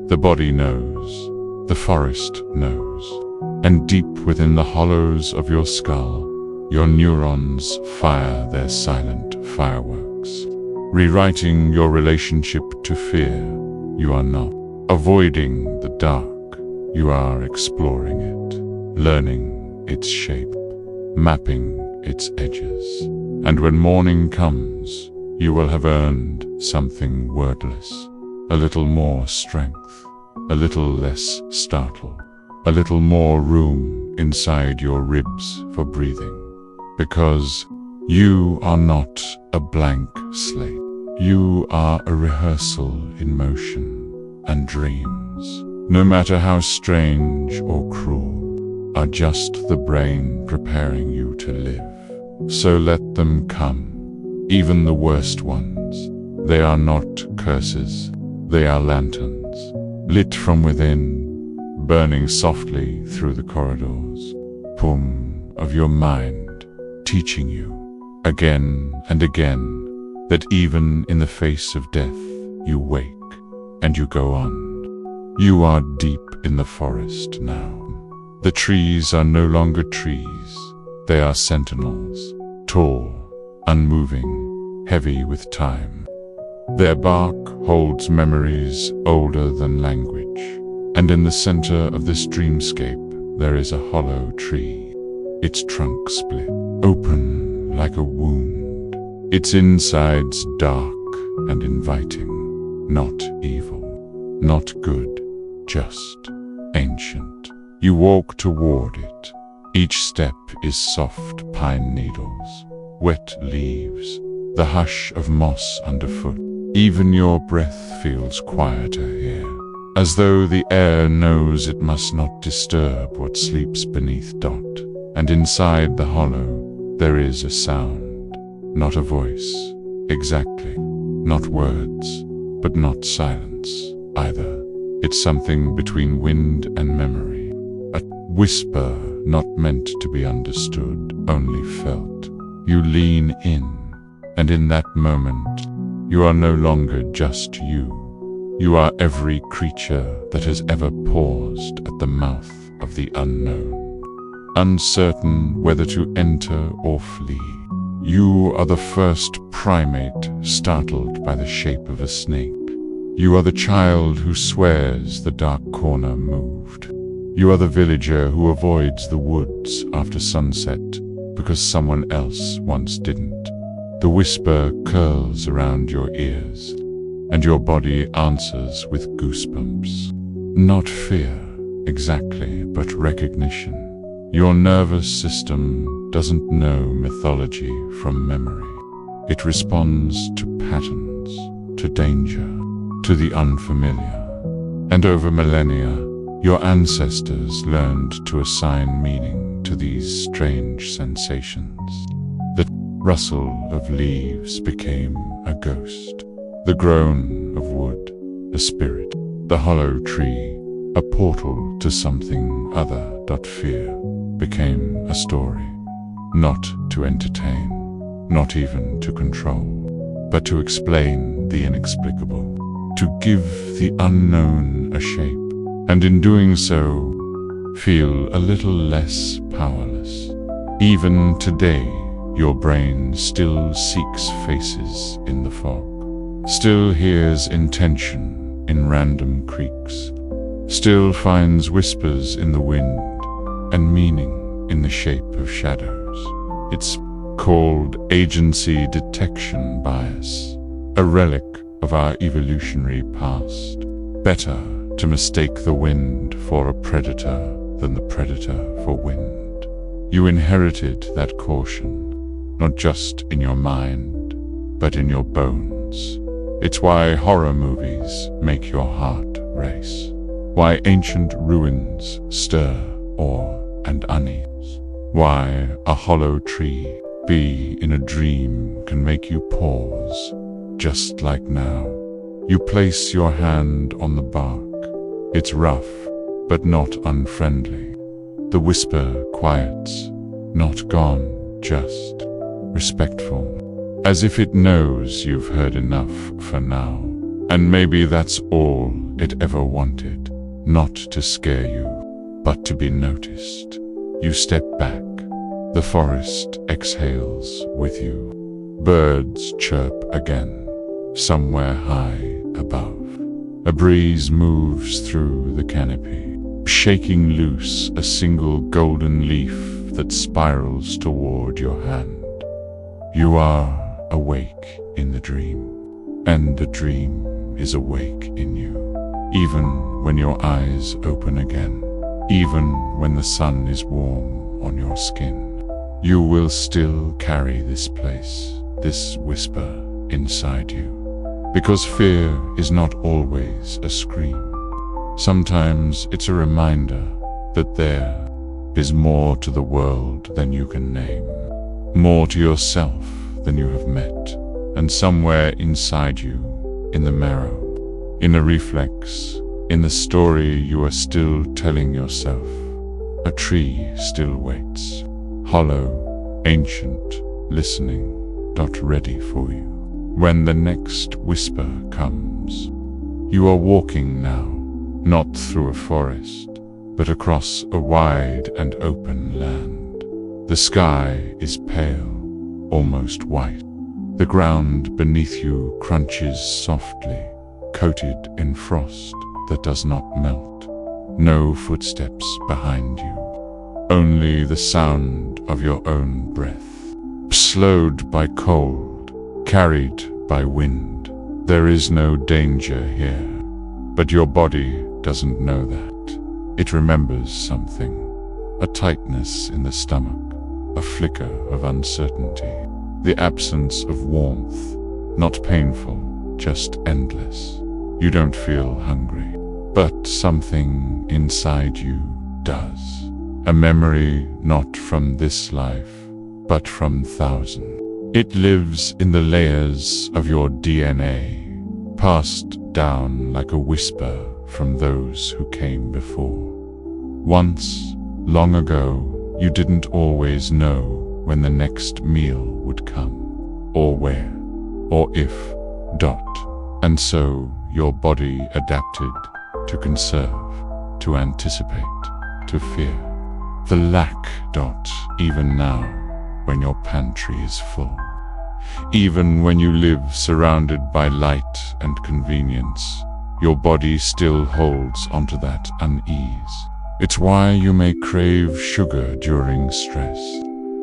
The body knows. The forest knows. And deep within the hollows of your skull, your neurons fire their silent fireworks. Rewriting your relationship to fear, you are not avoiding the dark. You are exploring it, learning its shape, mapping its edges. And when morning comes, you will have earned something wordless. A little more strength, a little less startle, a little more room inside your ribs for breathing. Because you are not a blank slate. You are a rehearsal in motion, and dreams, no matter how strange or cruel, are just the brain preparing you to live. So let them come, even the worst ones. They are not curses, they are lanterns, lit from within, burning softly through the corridors, of your mind, teaching you, again and again, that even in the face of death, you wake and you go on. You are deep in the forest now. The trees are no longer trees. They are sentinels, tall, unmoving, heavy with time. Their bark holds memories older than language. And in the center of this dreamscape, there is a hollow tree, its trunk split, open like a wound. Its insides dark and inviting, not evil, not good, just ancient. You walk toward it. Each step is soft pine needles, wet leaves, the hush of moss underfoot. Even your breath feels quieter here, as though the air knows it must not disturb what sleeps beneath Dot. And inside the hollow, there is a sound. Not a voice, exactly. Not words, but not silence, either. It's something between wind and memory. A whisper not meant to be understood, only felt. You lean in, and in that moment, you are no longer just you. You are every creature that has ever paused at the mouth of the unknown, uncertain whether to enter or flee. You are the first primate startled by the shape of a snake. You are the child who swears the dark corner moved. You are the villager who avoids the woods after sunset because someone else once didn't. The whisper curls around your ears, and your body answers with goosebumps. Not fear, exactly, but recognition. Your nervous system doesn't know mythology from memory. It responds to patterns, to danger, to the unfamiliar. And over millennia, your ancestors learned to assign meaning to these strange sensations. The rustle of leaves became a ghost. The groan of wood, a spirit. The hollow tree, a portal to something other. Fear became a story, not to entertain, not even to control, but to explain the inexplicable, to give the unknown a shape, and in doing so, feel a little less powerless. Even today, your brain still seeks faces in the fog, still hears intention in random creaks, still finds whispers in the wind, and meaning in the shape of shadows. It's called agency detection bias, a relic of our evolutionary past. Better to mistake the wind for a predator than the predator for wind. You inherited that caution, not just in your mind, but in your bones. It's why horror movies make your heart race, why ancient ruins stir awe and unease, why a hollow tree be in a dream can make you pause, just like now. You place your hand on the bark. It's rough, but not unfriendly. The whisper quiets, not gone, just respectful. as if it knows you've heard enough for now. And maybe that's all it ever wanted, not to scare you, but to be noticed. You step back. The forest exhales with you. Birds chirp again, somewhere high above. A breeze moves through the canopy, shaking loose a single golden leaf that spirals toward your hand. You are awake in the dream, and the dream is awake in you, even when your eyes open again, even when the sun is warm on your skin. You will still carry this place, this whisper inside you, because fear is not always a scream. Sometimes it's a reminder that there is more to the world than you can name, more to yourself than you have met, and somewhere inside you, in the marrow, in a reflex, in the story you are still telling yourself, a tree still waits, hollow, ancient, listening, ready for you. When the next whisper comes, you are walking now, not through a forest, but across a wide and open land. The sky is pale, almost white. The ground beneath you crunches softly, coated in frost that does not melt. No footsteps behind you, only the sound of your own breath, slowed by cold, carried by wind. There is no danger here, but your body doesn't know that. It remembers something, a tightness in the stomach, a flicker of uncertainty, the absence of warmth, not painful, just endless. You don't feel hungry, but something inside you does. A memory not from this life, but from thousands. It lives in the layers of your DNA, passed down like a whisper from those who came before. Once, long ago, you didn't always know when the next meal would come, or where, or if, and so your body adapted to conserve, to anticipate, to fear. The lack, even now, when your pantry is full. Even when you live surrounded by light and convenience, your body still holds onto that unease. It's why you may crave sugar during stress,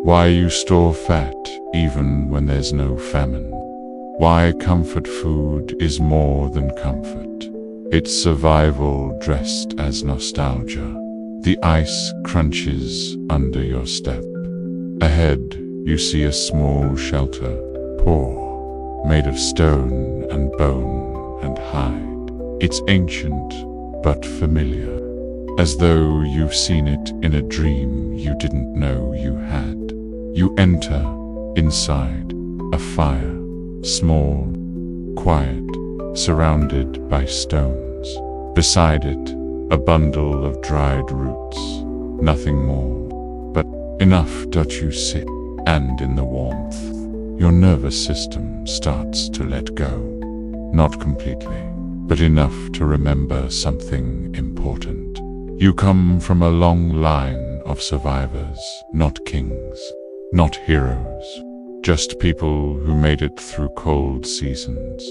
why you store fat even when there's no famine, why comfort food is more than comfort. It's survival dressed as nostalgia. The ice crunches under your step. Ahead, you see a small shelter, poor, made of stone and bone and hide. It's ancient, but familiar, as though you've seen it in a dream you didn't know you had. You enter, inside, a fire, small, quiet, surrounded by stones. Beside it, a bundle of dried roots, nothing more, but enough you sit, and in the warmth, your nervous system starts to let go. Not completely, but enough to remember something important. You come from a long line of survivors, not kings, not heroes, just people who made it through cold seasons,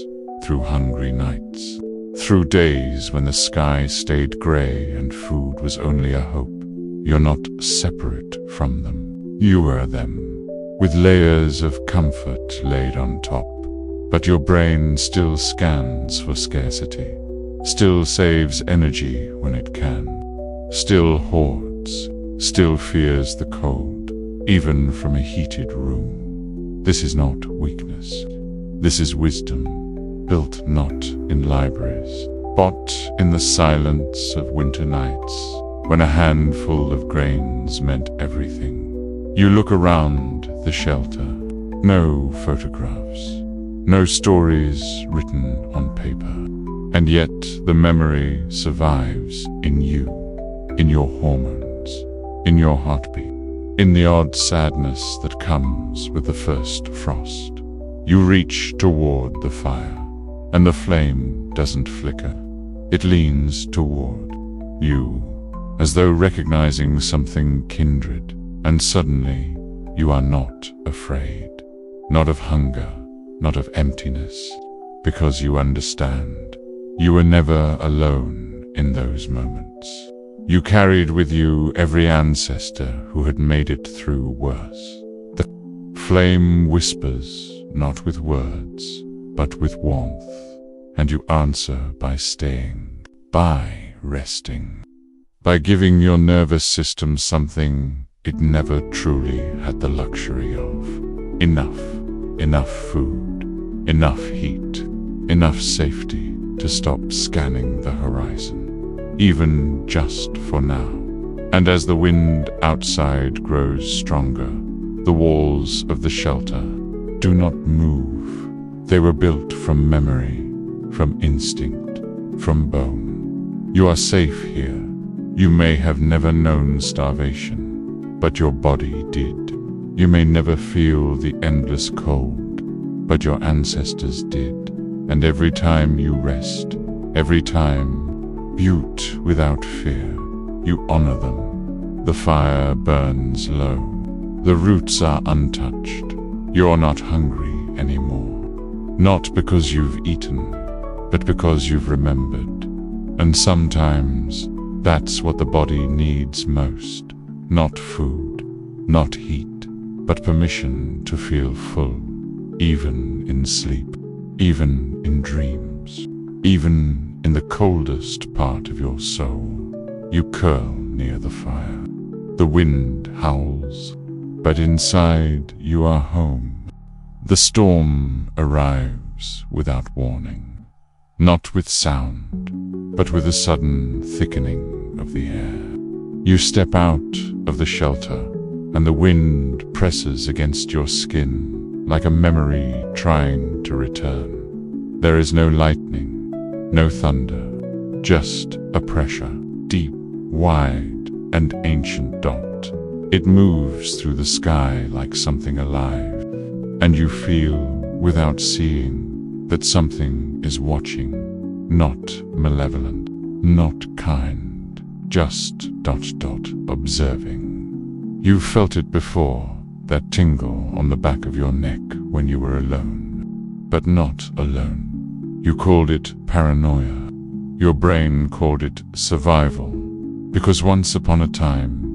through hungry nights, through days when the sky stayed gray and food was only a hope. You're not separate from them. You are them, with layers of comfort laid on top. But your brain still scans for scarcity, still saves energy when it can, still hoards, still fears the cold, even from a heated room. This is not weakness. This is wisdom, built not in libraries, but in the silence of winter nights, when a handful of grains meant everything. You look around the shelter, no photographs, no stories written on paper, and yet the memory survives in you, in your hormones, in your heartbeat, in the odd sadness that comes with the first frost. You reach toward the fire, and the flame doesn't flicker. It leans toward you, as though recognizing something kindred, and suddenly you are not afraid. Not of hunger, not of emptiness, because you understand. You were never alone in those moments. You carried with you every ancestor who had made it through worse. The flame whispers, not with words, but with warmth, and you answer by staying, by resting, by giving your nervous system something it never truly had the luxury of. Enough food, enough heat, enough safety to stop scanning the horizon, even just for now. And as the wind outside grows stronger, the walls of the shelter do not move. They were built from memory, from instinct, from bone. You are safe here. You may have never known starvation, but your body did. You may never feel the endless cold, but your ancestors did. And every time you rest, every time, butte without fear, you honor them. The fire burns low. The roots are untouched. You're not hungry anymore. Not because you've eaten, but because you've remembered. And sometimes, that's what the body needs most. Not food, not heat, but permission to feel full, even in sleep, even in dreams, even in the coldest part of your soul. You curl near the fire. The wind howls, but inside you are home. The storm arrives without warning, not with sound, but with a sudden thickening of the air. You step out of the shelter, and the wind presses against your skin like a memory trying to return. There is no lightning, no thunder, just a pressure, deep, wide, and ancient dot. It moves through the sky like something alive, and you feel, without seeing, that something is watching, not malevolent, not kind, just observing. You felt it before, that tingle on the back of your neck when you were alone, but not alone. You called it paranoia. Your brain called it survival, because once upon a time,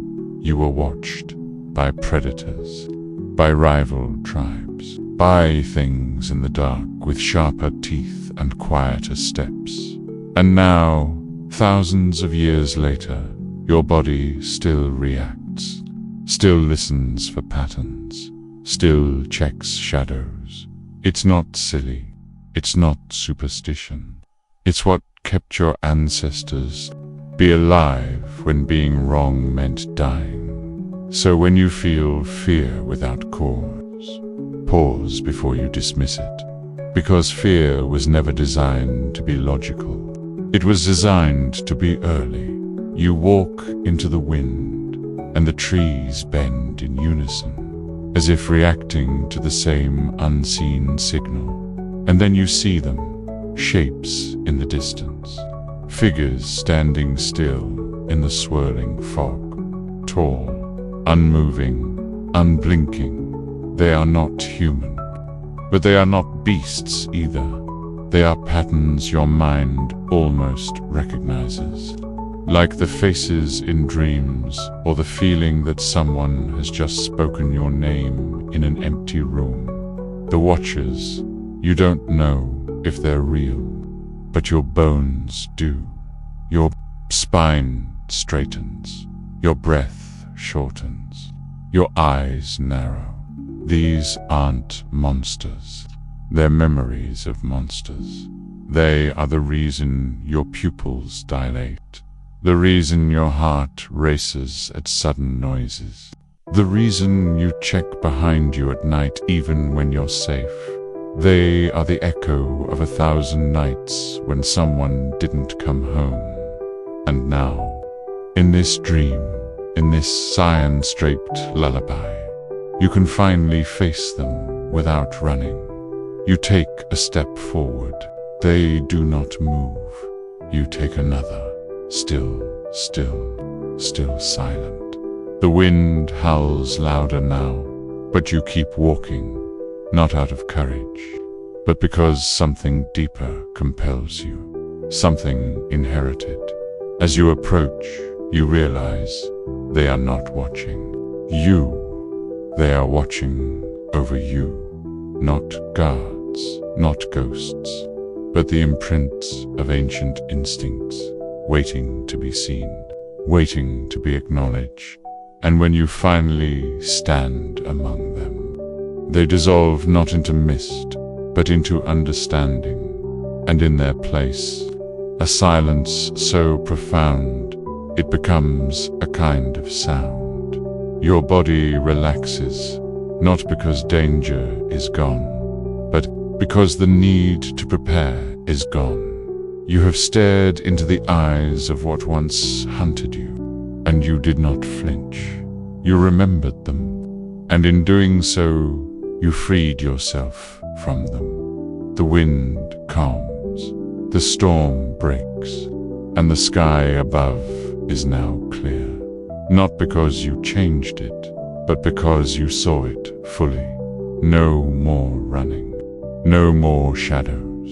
you were watched by predators, by rival tribes, by things in the dark with sharper teeth and quieter steps. And now, thousands of years later, your body still reacts, still listens for patterns, still checks shadows. It's not silly, it's not superstition. It's what kept your ancestors be alive when being wrong meant dying. So when you feel fear without cause, pause before you dismiss it. Because fear was never designed to be logical. It was designed to be early. You walk into the wind, and the trees bend in unison, as if reacting to the same unseen signal. And then you see them, shapes in the distance, figures standing still in the swirling fog, tall, unmoving, unblinking. They are not human, but they are not beasts either. They are patterns your mind almost recognizes, like the faces in dreams or the feeling that someone has just spoken your name in an empty room. The watchers, you don't know if they're real, but your bones do. Your spine straightens, your breath shortens, your eyes narrow. These aren't monsters. They're memories of monsters. They are the reason your pupils dilate, the reason your heart races at sudden noises, the reason you check behind you at night even when you're safe. They are the echo of 1,000 nights when someone didn't come home. And now, in this dream, in this cyan-straped lullaby, you can finally face them without running. You take a step forward. They do not move. You take another. Still, still, still silent. The wind howls louder now, but you keep walking, not out of courage, but because something deeper compels you, something inherited. As you approach, you realize they are not watching you. They are watching over you, not guards, not ghosts, but the imprints of ancient instincts, waiting to be seen, waiting to be acknowledged. And when you finally stand among them, they dissolve not into mist, but into understanding, and in their place, a silence so profound, it becomes a kind of sound. Your body relaxes, not because danger is gone, but because the need to prepare is gone. You have stared into the eyes of what once hunted you, and you did not flinch. You remembered them, and in doing so, you freed yourself from them. The wind calms, the storm breaks, and the sky above is now clear. Not because you changed it, but because you saw it fully. No more running, no more shadows,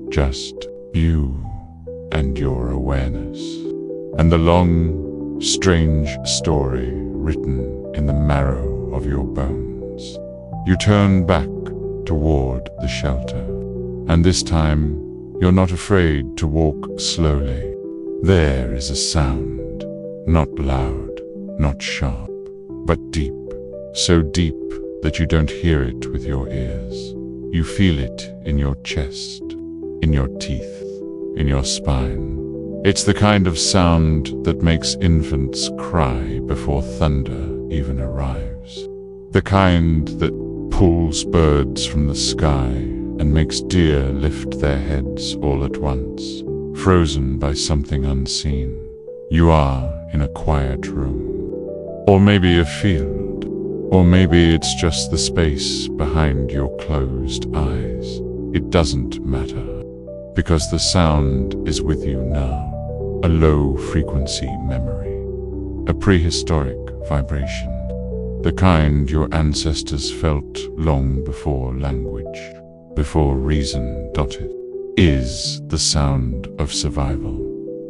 just you and your awareness. And the long, strange story written in the marrow of your bones. You turn back toward the shelter, and this time you're not afraid to walk slowly. There is a sound, not loud, not sharp, but deep, so deep that you don't hear it with your ears. You feel it in your chest, in your teeth, in your spine. It's the kind of sound that makes infants cry before thunder even arrives. The kind that pulls birds from the sky and makes deer lift their heads all at once, frozen by something unseen. You are in a quiet room, or maybe a field, or maybe it's just the space behind your closed eyes. It doesn't matter, because the sound is with you now. A low-frequency memory, a prehistoric vibration, the kind your ancestors felt long before language, before reason dotted, is the sound of survival.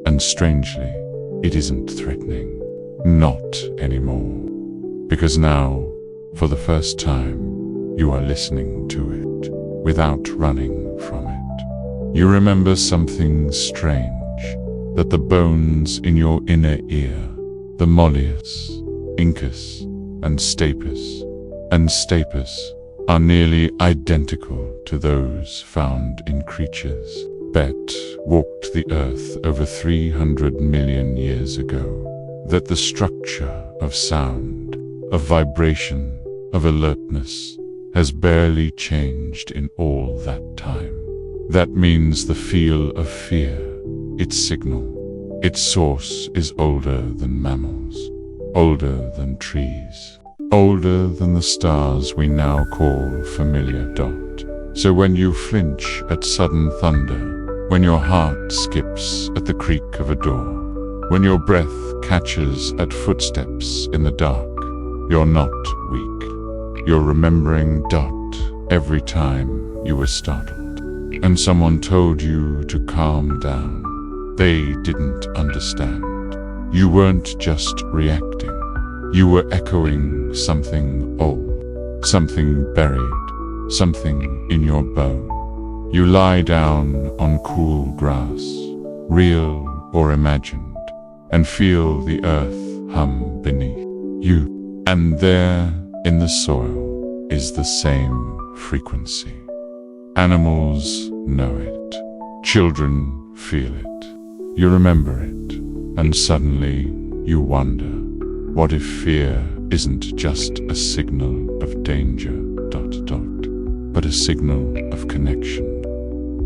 And strangely, it isn't threatening. Not anymore. Because now, for the first time, you are listening to it, without running from it. You remember something strange. That the bones in your inner ear, the mollius, incus, and stapes, are nearly identical to those found in creatures. Bet walked the earth over 300 million years ago. That the structure of sound, of vibration, of alertness, has barely changed in all that time. That means the feel of fear, its signal, its source is older than mammals, older than trees, older than the stars we now call familiar. So when you flinch at sudden thunder, when your heart skips at the creak of a door, when your breath catches at footsteps in the dark, you're not weak. You're remembering every time you were startled, and someone told you to calm down. They didn't understand. You weren't just reacting. You were echoing something old, something buried, something in your bone. You lie down on cool grass, real or imagined, and feel the earth hum beneath you. And there, in the soil, is the same frequency. Animals know it. Children feel it. You remember it, and suddenly you wonder, what if fear isn't just a signal of danger, but a signal of connection?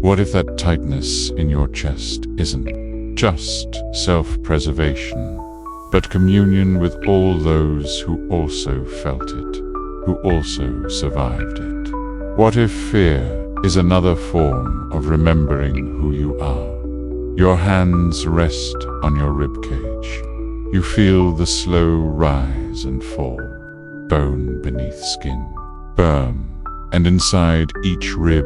What if that tightness in your chest isn't just self-preservation, but communion with all those who also felt it, who also survived it? What if fear is another form of remembering who you are. Your hands rest on your ribcage. You feel the slow rise and fall, bone beneath skin, firm, and inside each rib,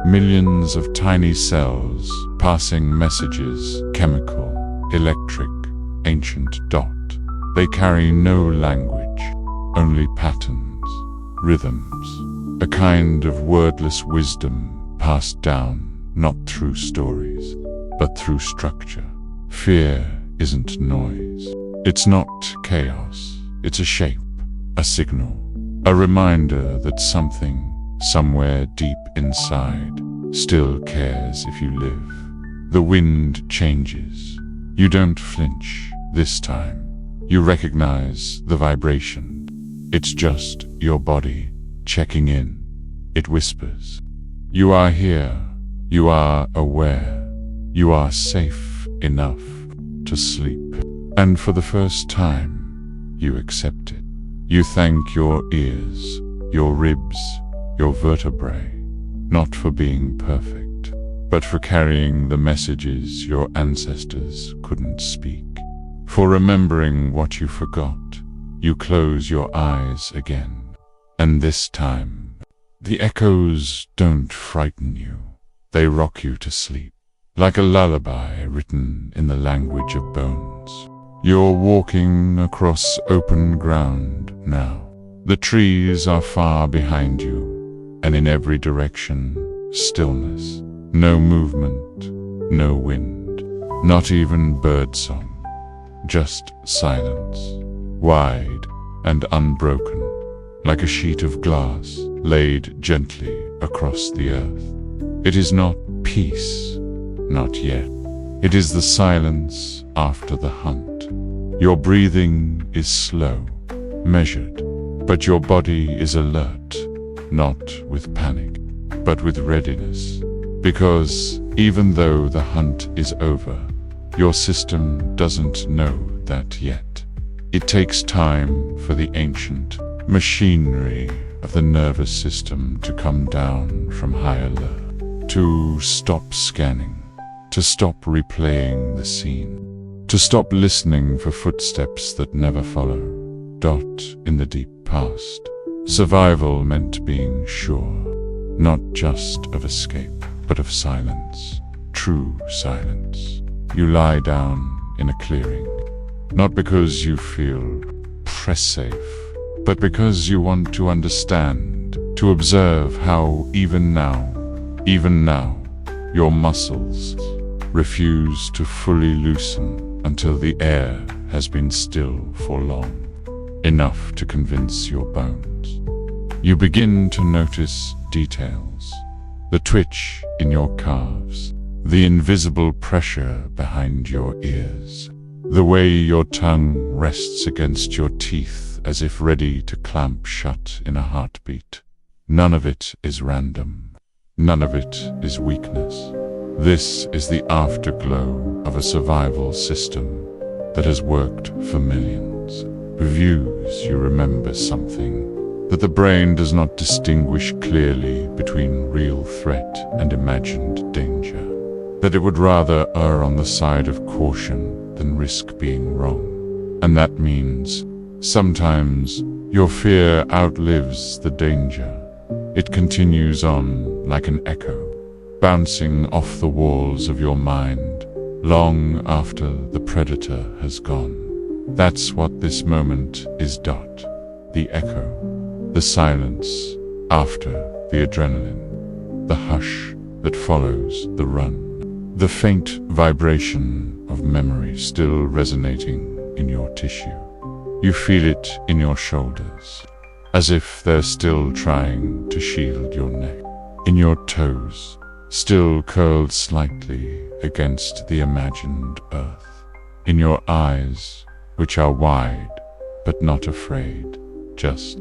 millions of tiny cells passing messages, chemical, electric, ancient dot. They carry no language, only patterns, rhythms, a kind of wordless wisdom passed down not through stories, but through structure. Fear isn't noise. It's not chaos. It's a shape, a signal, a reminder that something, somewhere deep inside, still cares if you live. The wind changes. You don't flinch this time. You recognize the vibration. It's just your body checking in. It whispers. You are here. You are aware. You are safe enough to sleep. And for the first time, you accept it. You thank your ears, your ribs, your vertebrae, not for being perfect, but for carrying the messages your ancestors couldn't speak. For remembering what you forgot. You close your eyes again, and this time, the echoes don't frighten you. They rock you to sleep, like a lullaby written in the language of bones. You're walking across open ground now. The trees are far behind you, and in every direction, stillness. No movement, no wind, not even birdsong. Just silence, wide and unbroken, like a sheet of glass laid gently across the earth. It is not peace, not yet. It is the silence after the hunt. Your breathing is slow, measured, but your body is alert, not with panic, but with readiness. Because even though the hunt is over, your system doesn't know that yet. It takes time for the ancient machinery of the nervous system to come down from high alert, to stop scanning, to stop replaying the scene, to stop listening for footsteps that never follow. Dot in the deep past. Survival meant being sure, not just of escape, but of silence, true silence. You lie down in a clearing, not because you feel safe, but because you want to understand, to observe how even now, your muscles refuse to fully loosen until the air has been still for long, enough to convince your bones. You begin to notice details, the twitch in your calves, the invisible pressure behind your ears, the way your tongue rests against your teeth as if ready to clamp shut in a heartbeat. None of it is random. None of it is weakness. This is the afterglow of a survival system that has worked for millions. Reviews, you remember something, that the brain does not distinguish clearly between real threat and imagined danger. That it would rather err on the side of caution than risk being wrong. And that means, sometimes, your fear outlives the danger. It continues on like an echo, bouncing off the walls of your mind, long after the predator has gone. That's what this moment is. The echo, the silence after the adrenaline, the hush that follows the run. The faint vibration of memory still resonating in your tissue. You feel it in your shoulders, as if they're still trying to shield your neck. In your toes, still curled slightly against the imagined earth. In your eyes, which are wide, but not afraid, just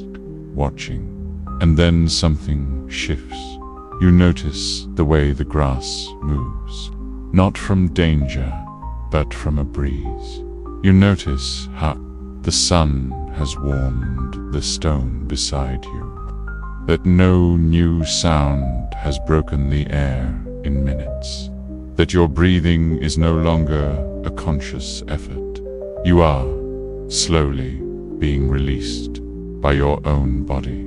watching. And then something shifts. You notice the way the grass moves. Not from danger, but from a breeze. You notice how the sun has warmed the stone beside you. that no new sound has broken the air in minutes, that your breathing is no longer a conscious effort. You are slowly being released by your own body,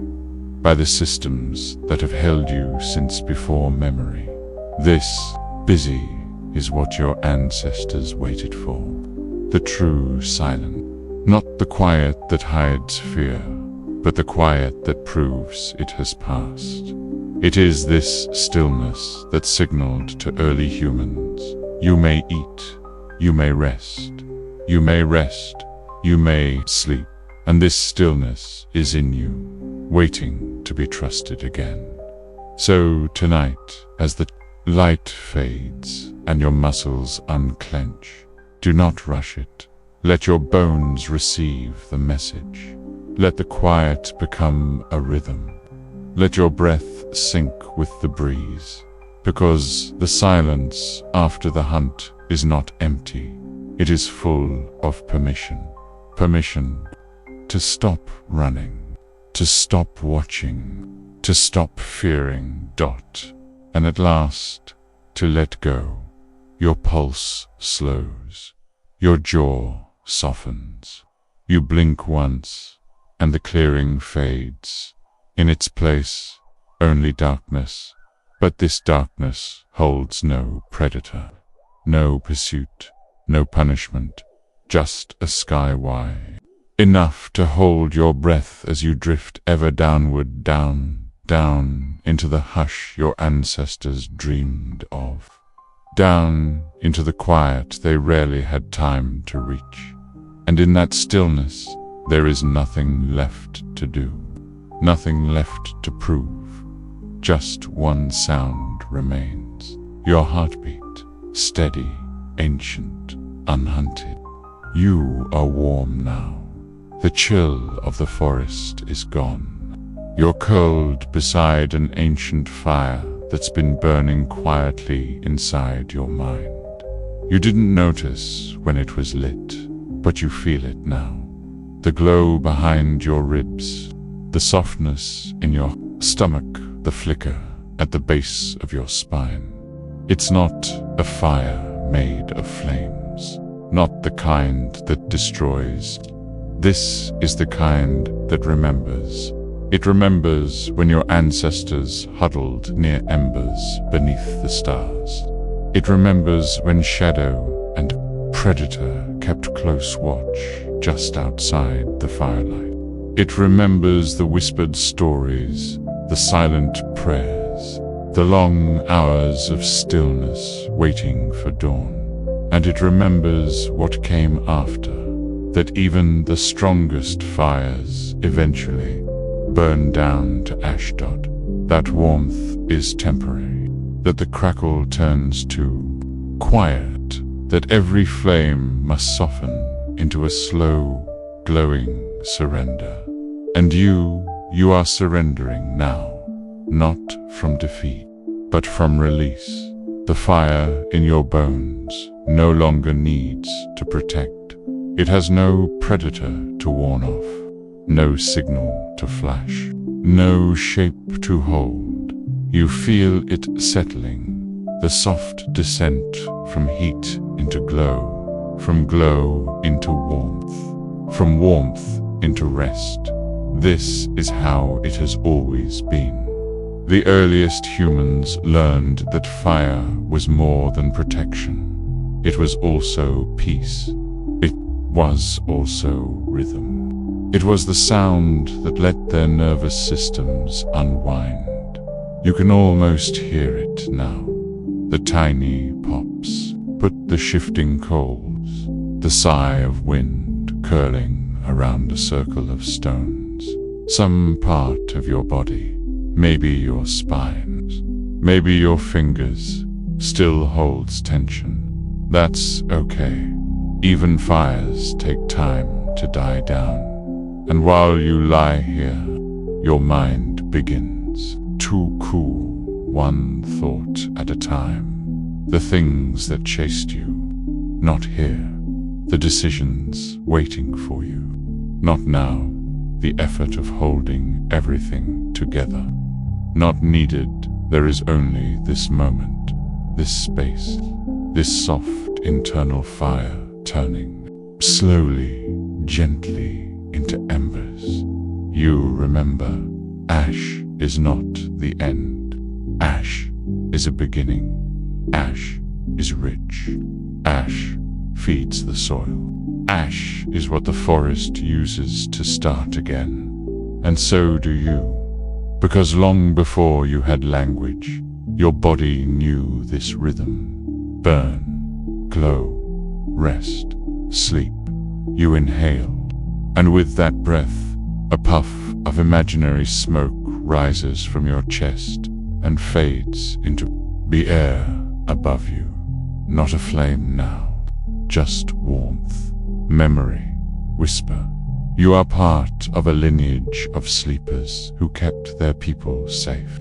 by the systems that have held you since before memory. This busy is what your ancestors waited for, the true silence, not the quiet that hides fear, but the quiet that proves it has passed. It is this stillness that signaled to early humans, you may eat, you may rest, you may rest, you may sleep, and this stillness is in you, waiting to be trusted again. So tonight, as the light fades and your muscles unclench, do not rush it. Let your bones receive the message. Let the quiet become a rhythm. Let your breath sink with the breeze, because the silence after the hunt is not empty. It is full of permission. Permission to stop running, to stop watching, to stop fearing. And at last, to let go. Your pulse slows. Your jaw softens. You blink once, and the clearing fades. In its place, only darkness. But this darkness holds no predator, no pursuit, no punishment, just a sky wide. Enough to hold your breath as you drift ever downward, down into the hush your ancestors dreamed of. Down into the quiet they rarely had time to reach. And in that stillness, there is nothing left to do, nothing left to prove. Just one sound remains, your heartbeat, steady, ancient, unhunted. You are warm now. The chill of the forest is gone. You're curled beside an ancient fire that's been burning quietly inside your mind. You didn't notice when it was lit, but you feel it now. The glow behind your ribs, the softness in your stomach, the flicker at the base of your spine. It's not a fire made of flames, not the kind that destroys. This is the kind that remembers. It remembers when your ancestors huddled near embers beneath the stars. It remembers when shadow and predator kept close watch just outside the firelight. It remembers the whispered stories, the silent prayers, the long hours of stillness waiting for dawn. And it remembers what came after, that even the strongest fires eventually burn down to ashdod. That warmth is temporary, that the crackle turns to quiet, that every flame must soften into a slow, glowing surrender. And you are surrendering now, not from defeat, but from release. The fire in your bones no longer needs to protect. It has no predator to warn off, no signal to flash, no shape to hold. You feel it settling, the soft descent from heat into glow, from glow into warmth, from warmth into rest. This is how it has always been. The earliest humans learned that fire was more than protection. It was also peace. It was also rhythm. It was the sound that let their nervous systems unwind. You can almost hear it now. The tiny pops, but the shifting coals, the sigh of wind curling around a circle of stones. Some part of your body, maybe your spine, maybe your fingers, still holds tension. That's okay. Even fires take time to die down. And while you lie here, your mind begins to cool, one thought at a time. The things that chased you, not here. The decisions waiting for you, not now. The effort of holding everything together. Not needed, there is only this moment, this space, this soft internal fire turning slowly, gently into embers. You remember, ash is not the end. Ash is a beginning. Ash is rich. Ash feeds the soil. Ash is what the forest uses to start again. And so do you. Because long before you had language, your body knew this rhythm. Burn, glow, rest, sleep. You inhale, and with that breath, a puff of imaginary smoke rises from your chest and fades into the air above you. Not a flame now, just warmth, memory, whisper. You are part of a lineage of sleepers who kept their people safe,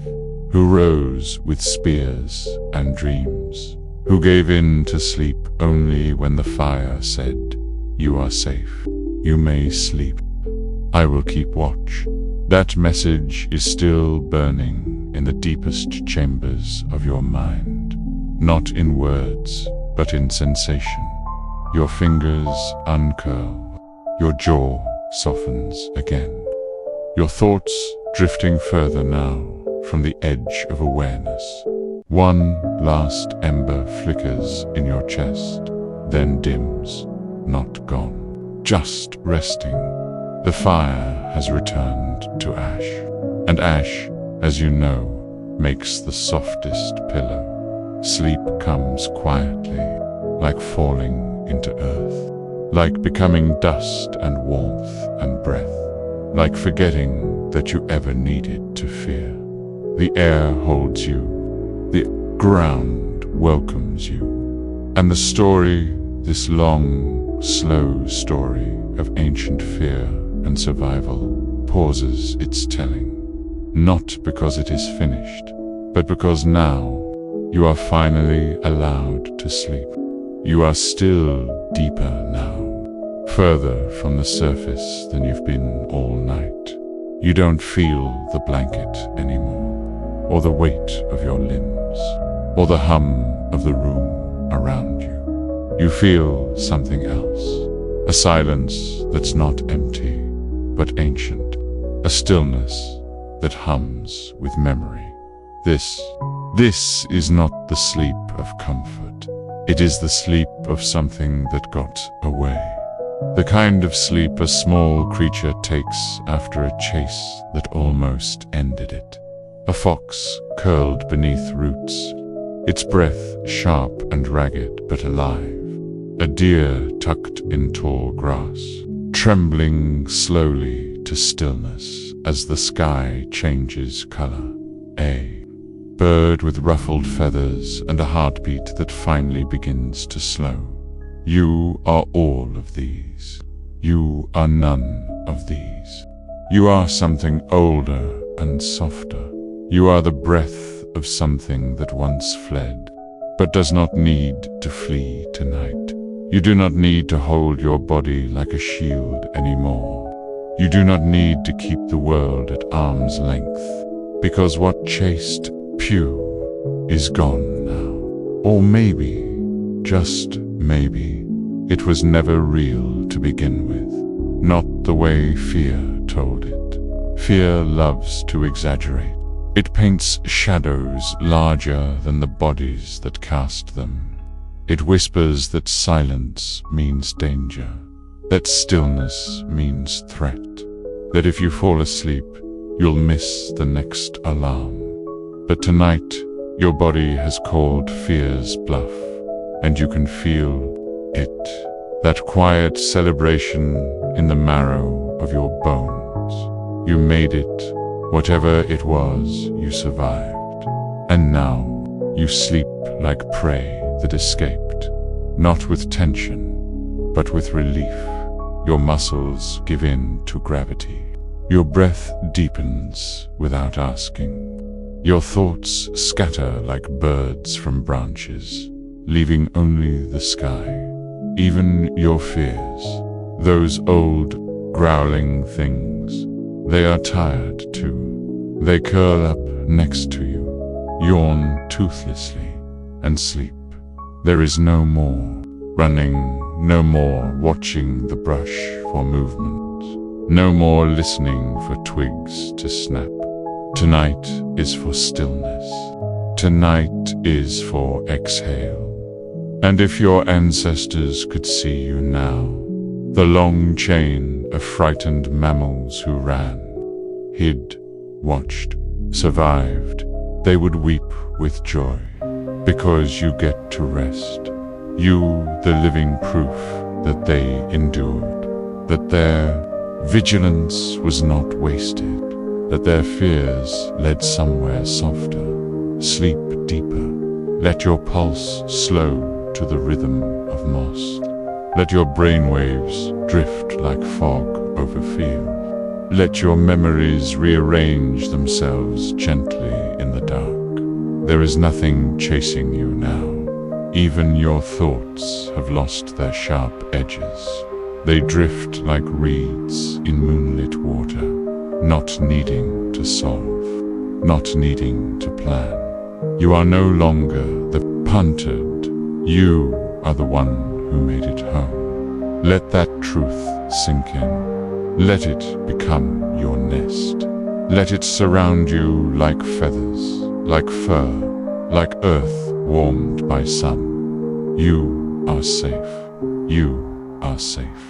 who rose with spears and dreams, who gave in to sleep only when the fire said, "You are safe, you may sleep. I will keep watch." That message is still burning in the deepest chambers of your mind, not in words, but in sensation. Your fingers uncurl, your jaw softens again. Your thoughts drifting further now from the edge of awareness. One last ember flickers in your chest, then dims, not gone, just resting. The fire has returned to ash, and ash, as you know, makes the softest pillow. Sleep comes quietly, like falling into earth, like becoming dust and warmth and breath, like forgetting that you ever needed to fear. The air holds you, the ground welcomes you, and the story, this long, slow story of ancient fear and survival, pauses its telling, not because it is finished, but because now you are finally allowed to sleep. You are still deeper now, further from the surface than you've been all night. You don't feel the blanket anymore, or the weight of your limbs, or the hum of the room around you. You feel something else, a silence that's not empty, but ancient, a stillness that hums with memory. This is not the sleep of comfort. It is the sleep of something that got away. The kind of sleep a small creature takes after a chase that almost ended it. A fox curled beneath roots, its breath sharp and ragged but alive. A deer tucked in tall grass, trembling slowly to stillness as the sky changes color. A bird with ruffled feathers and a heartbeat that finally begins to slow. You are all of these. You are none of these. You are something older and softer. You are the breath of something that once fled, but does not need to flee tonight. You do not need to hold your body like a shield anymore. You do not need to keep the world at arm's length, because what chased Pew is gone now. Or maybe, just maybe, it was never real to begin with. Not the way fear told it. Fear loves to exaggerate. It paints shadows larger than the bodies that cast them. It whispers that silence means danger, that stillness means threat, that if you fall asleep, you'll miss the next alarm. But tonight, your body has called fear's bluff, and you can feel it, that quiet celebration in the marrow of your bones. You made it, whatever it was, you survived. And now, you sleep like prey that escaped, not with tension, but with relief. Your muscles give in to gravity. Your breath deepens without asking. Your thoughts scatter like birds from branches, leaving only the sky. Even your fears, those old, growling things, they are tired too. They curl up next to you, yawn toothlessly, and sleep. There is no more running, no more watching the brush for movement, no more listening for twigs to snap. Tonight is for stillness. Tonight is for exhale. And if your ancestors could see you now, the long chain of frightened mammals who ran, hid, watched, survived, they would weep with joy, because you get to rest. You, the living proof that they endured, that their vigilance was not wasted, that their fears led somewhere softer. Sleep deeper. Let your pulse slow to the rhythm of moss. Let your brainwaves drift like fog over field. Let your memories rearrange themselves gently in the dark. There is nothing chasing you now. Even your thoughts have lost their sharp edges. They drift like reeds in moonlit water, not needing to solve, not needing to plan. You are no longer the punted. You are the one who made it home. Let that truth sink in. Let it become your nest. Let it surround you like feathers, like fur, like earth warmed by sun. You are safe. You are safe.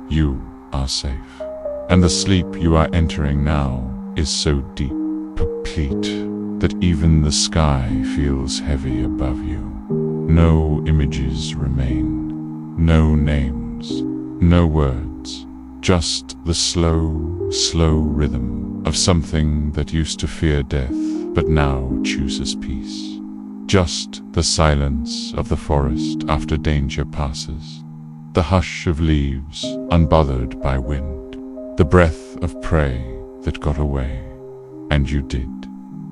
You are safe. And the sleep you are entering now is so deep, complete, that even the sky feels heavy above you. No images remain, no names, no words, just the slow, slow rhythm of something that used to fear death but now chooses peace. Just the silence of the forest after danger passes, the hush of leaves unbothered by wind, the breath of prey that got away, and you did.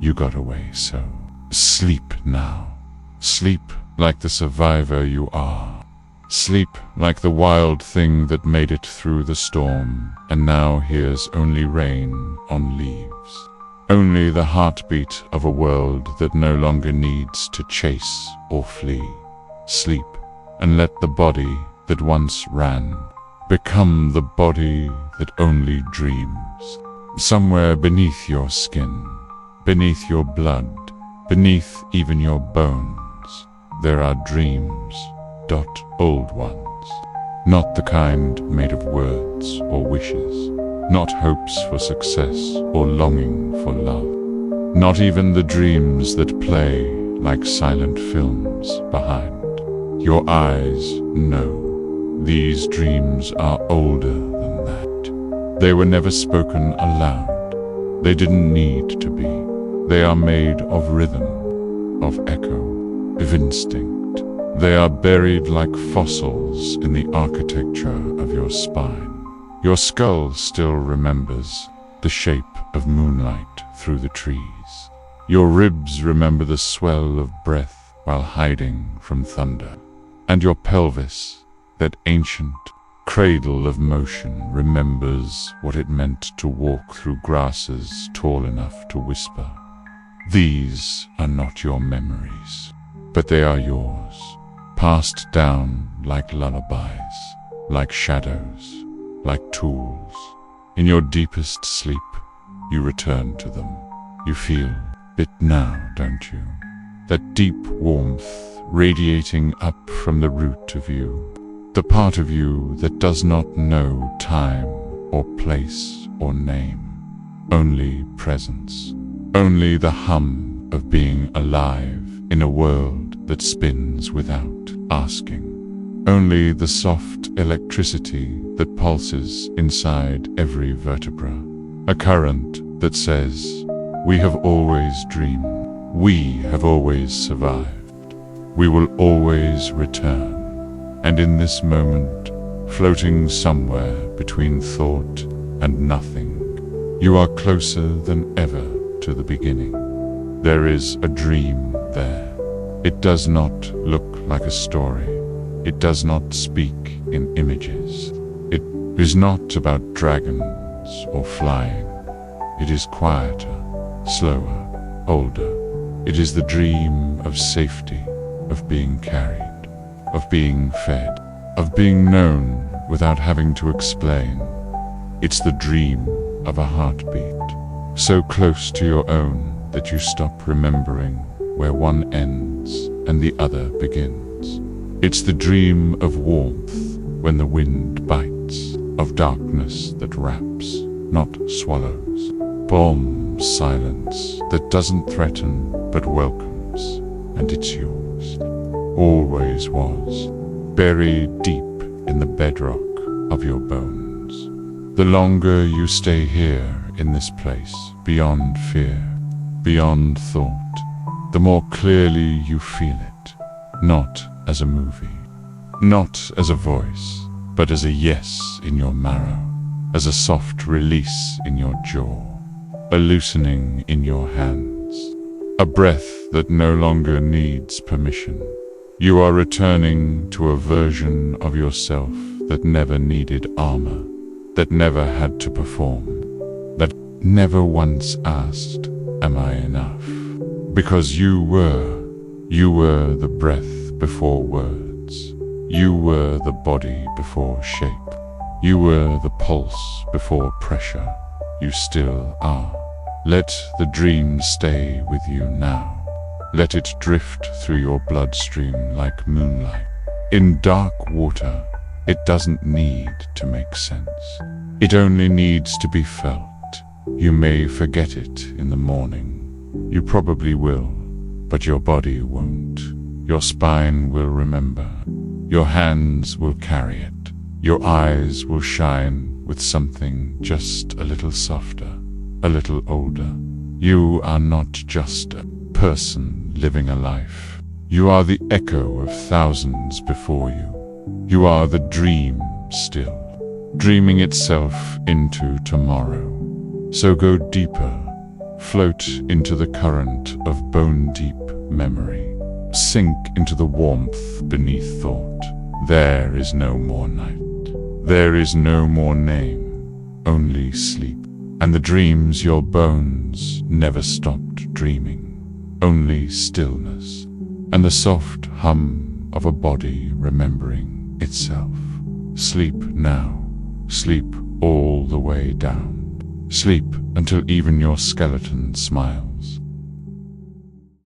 You got away, so sleep now. Sleep like the survivor you are. Sleep like the wild thing that made it through the storm and now hears only rain on leaves. Only the heartbeat of a world that no longer needs to chase or flee. Sleep and let the body that once ran become the body that only dreams. Somewhere beneath your skin, beneath your blood, beneath even your bones, there are dreams, old ones. Not the kind made of words or wishes, not hopes for success or longing for love. Not even the dreams that play like silent films behind. Your eyes know these dreams are older than that. They were never spoken aloud. They didn't need to be. They are made of rhythm, of echo, of instinct. They are buried like fossils in the architecture of your spine. Your skull still remembers the shape of moonlight through the trees. Your ribs remember the swell of breath while hiding from thunder. And your pelvis, that ancient cradle of motion, remembers what it meant to walk through grasses tall enough to whisper. These are not your memories, but they are yours, passed down like lullabies, like shadows, like tools. In your deepest sleep, you return to them. You feel it now, don't you? That deep warmth radiating up from the root of you, the part of you that does not know time or place or name, only presence. Only the hum of being alive in a world that spins without asking. Only the soft electricity that pulses inside every vertebra. A current that says, we have always dreamed. We have always survived. We will always return. And in this moment, floating somewhere between thought and nothing, you are closer than ever to the beginning. There is a dream there. It does not look like a story. It does not speak in images. It is not about dragons or flying. It is quieter, slower, older. It is the dream of safety, of being carried, of being fed, of being known without having to explain. It's the dream of a heartbeat, so close to your own that you stop remembering where one ends and the other begins. It's the dream of warmth when the wind bites, of darkness that wraps, not swallows, balm silence that doesn't threaten but welcomes, and it's yours. Always was, buried deep in the bedrock of your bones. The longer you stay here in this place, beyond fear, beyond thought, the more clearly you feel it, not as a movie, not as a voice, but as a yes in your marrow, as a soft release in your jaw, a loosening in your hands, a breath that no longer needs permission. You are returning to a version of yourself that never needed armor, that never had to perform, that never once asked, "Am I enough?" Because you were the breath before words. You were the body before shape. You were the pulse before pressure. You still are. Let the dream stay with you now. Let it drift through your bloodstream like moonlight. In dark water, it doesn't need to make sense. It only needs to be felt. You may forget it in the morning. You probably will, but your body won't. Your spine will remember. Your hands will carry it. Your eyes will shine with something just a little softer, a little older. You are not just a person living a life. You are the echo of thousands before you. You are the dream still, dreaming itself into tomorrow. So go deeper, float into the current of bone-deep memory. Sink into the warmth beneath thought. There is no more night. There is no more name, only sleep. And the dreams your bones never stopped dreaming. Only stillness, and the soft hum of a body remembering itself. Sleep now. Sleep all the way down. Sleep until even your skeleton smiles.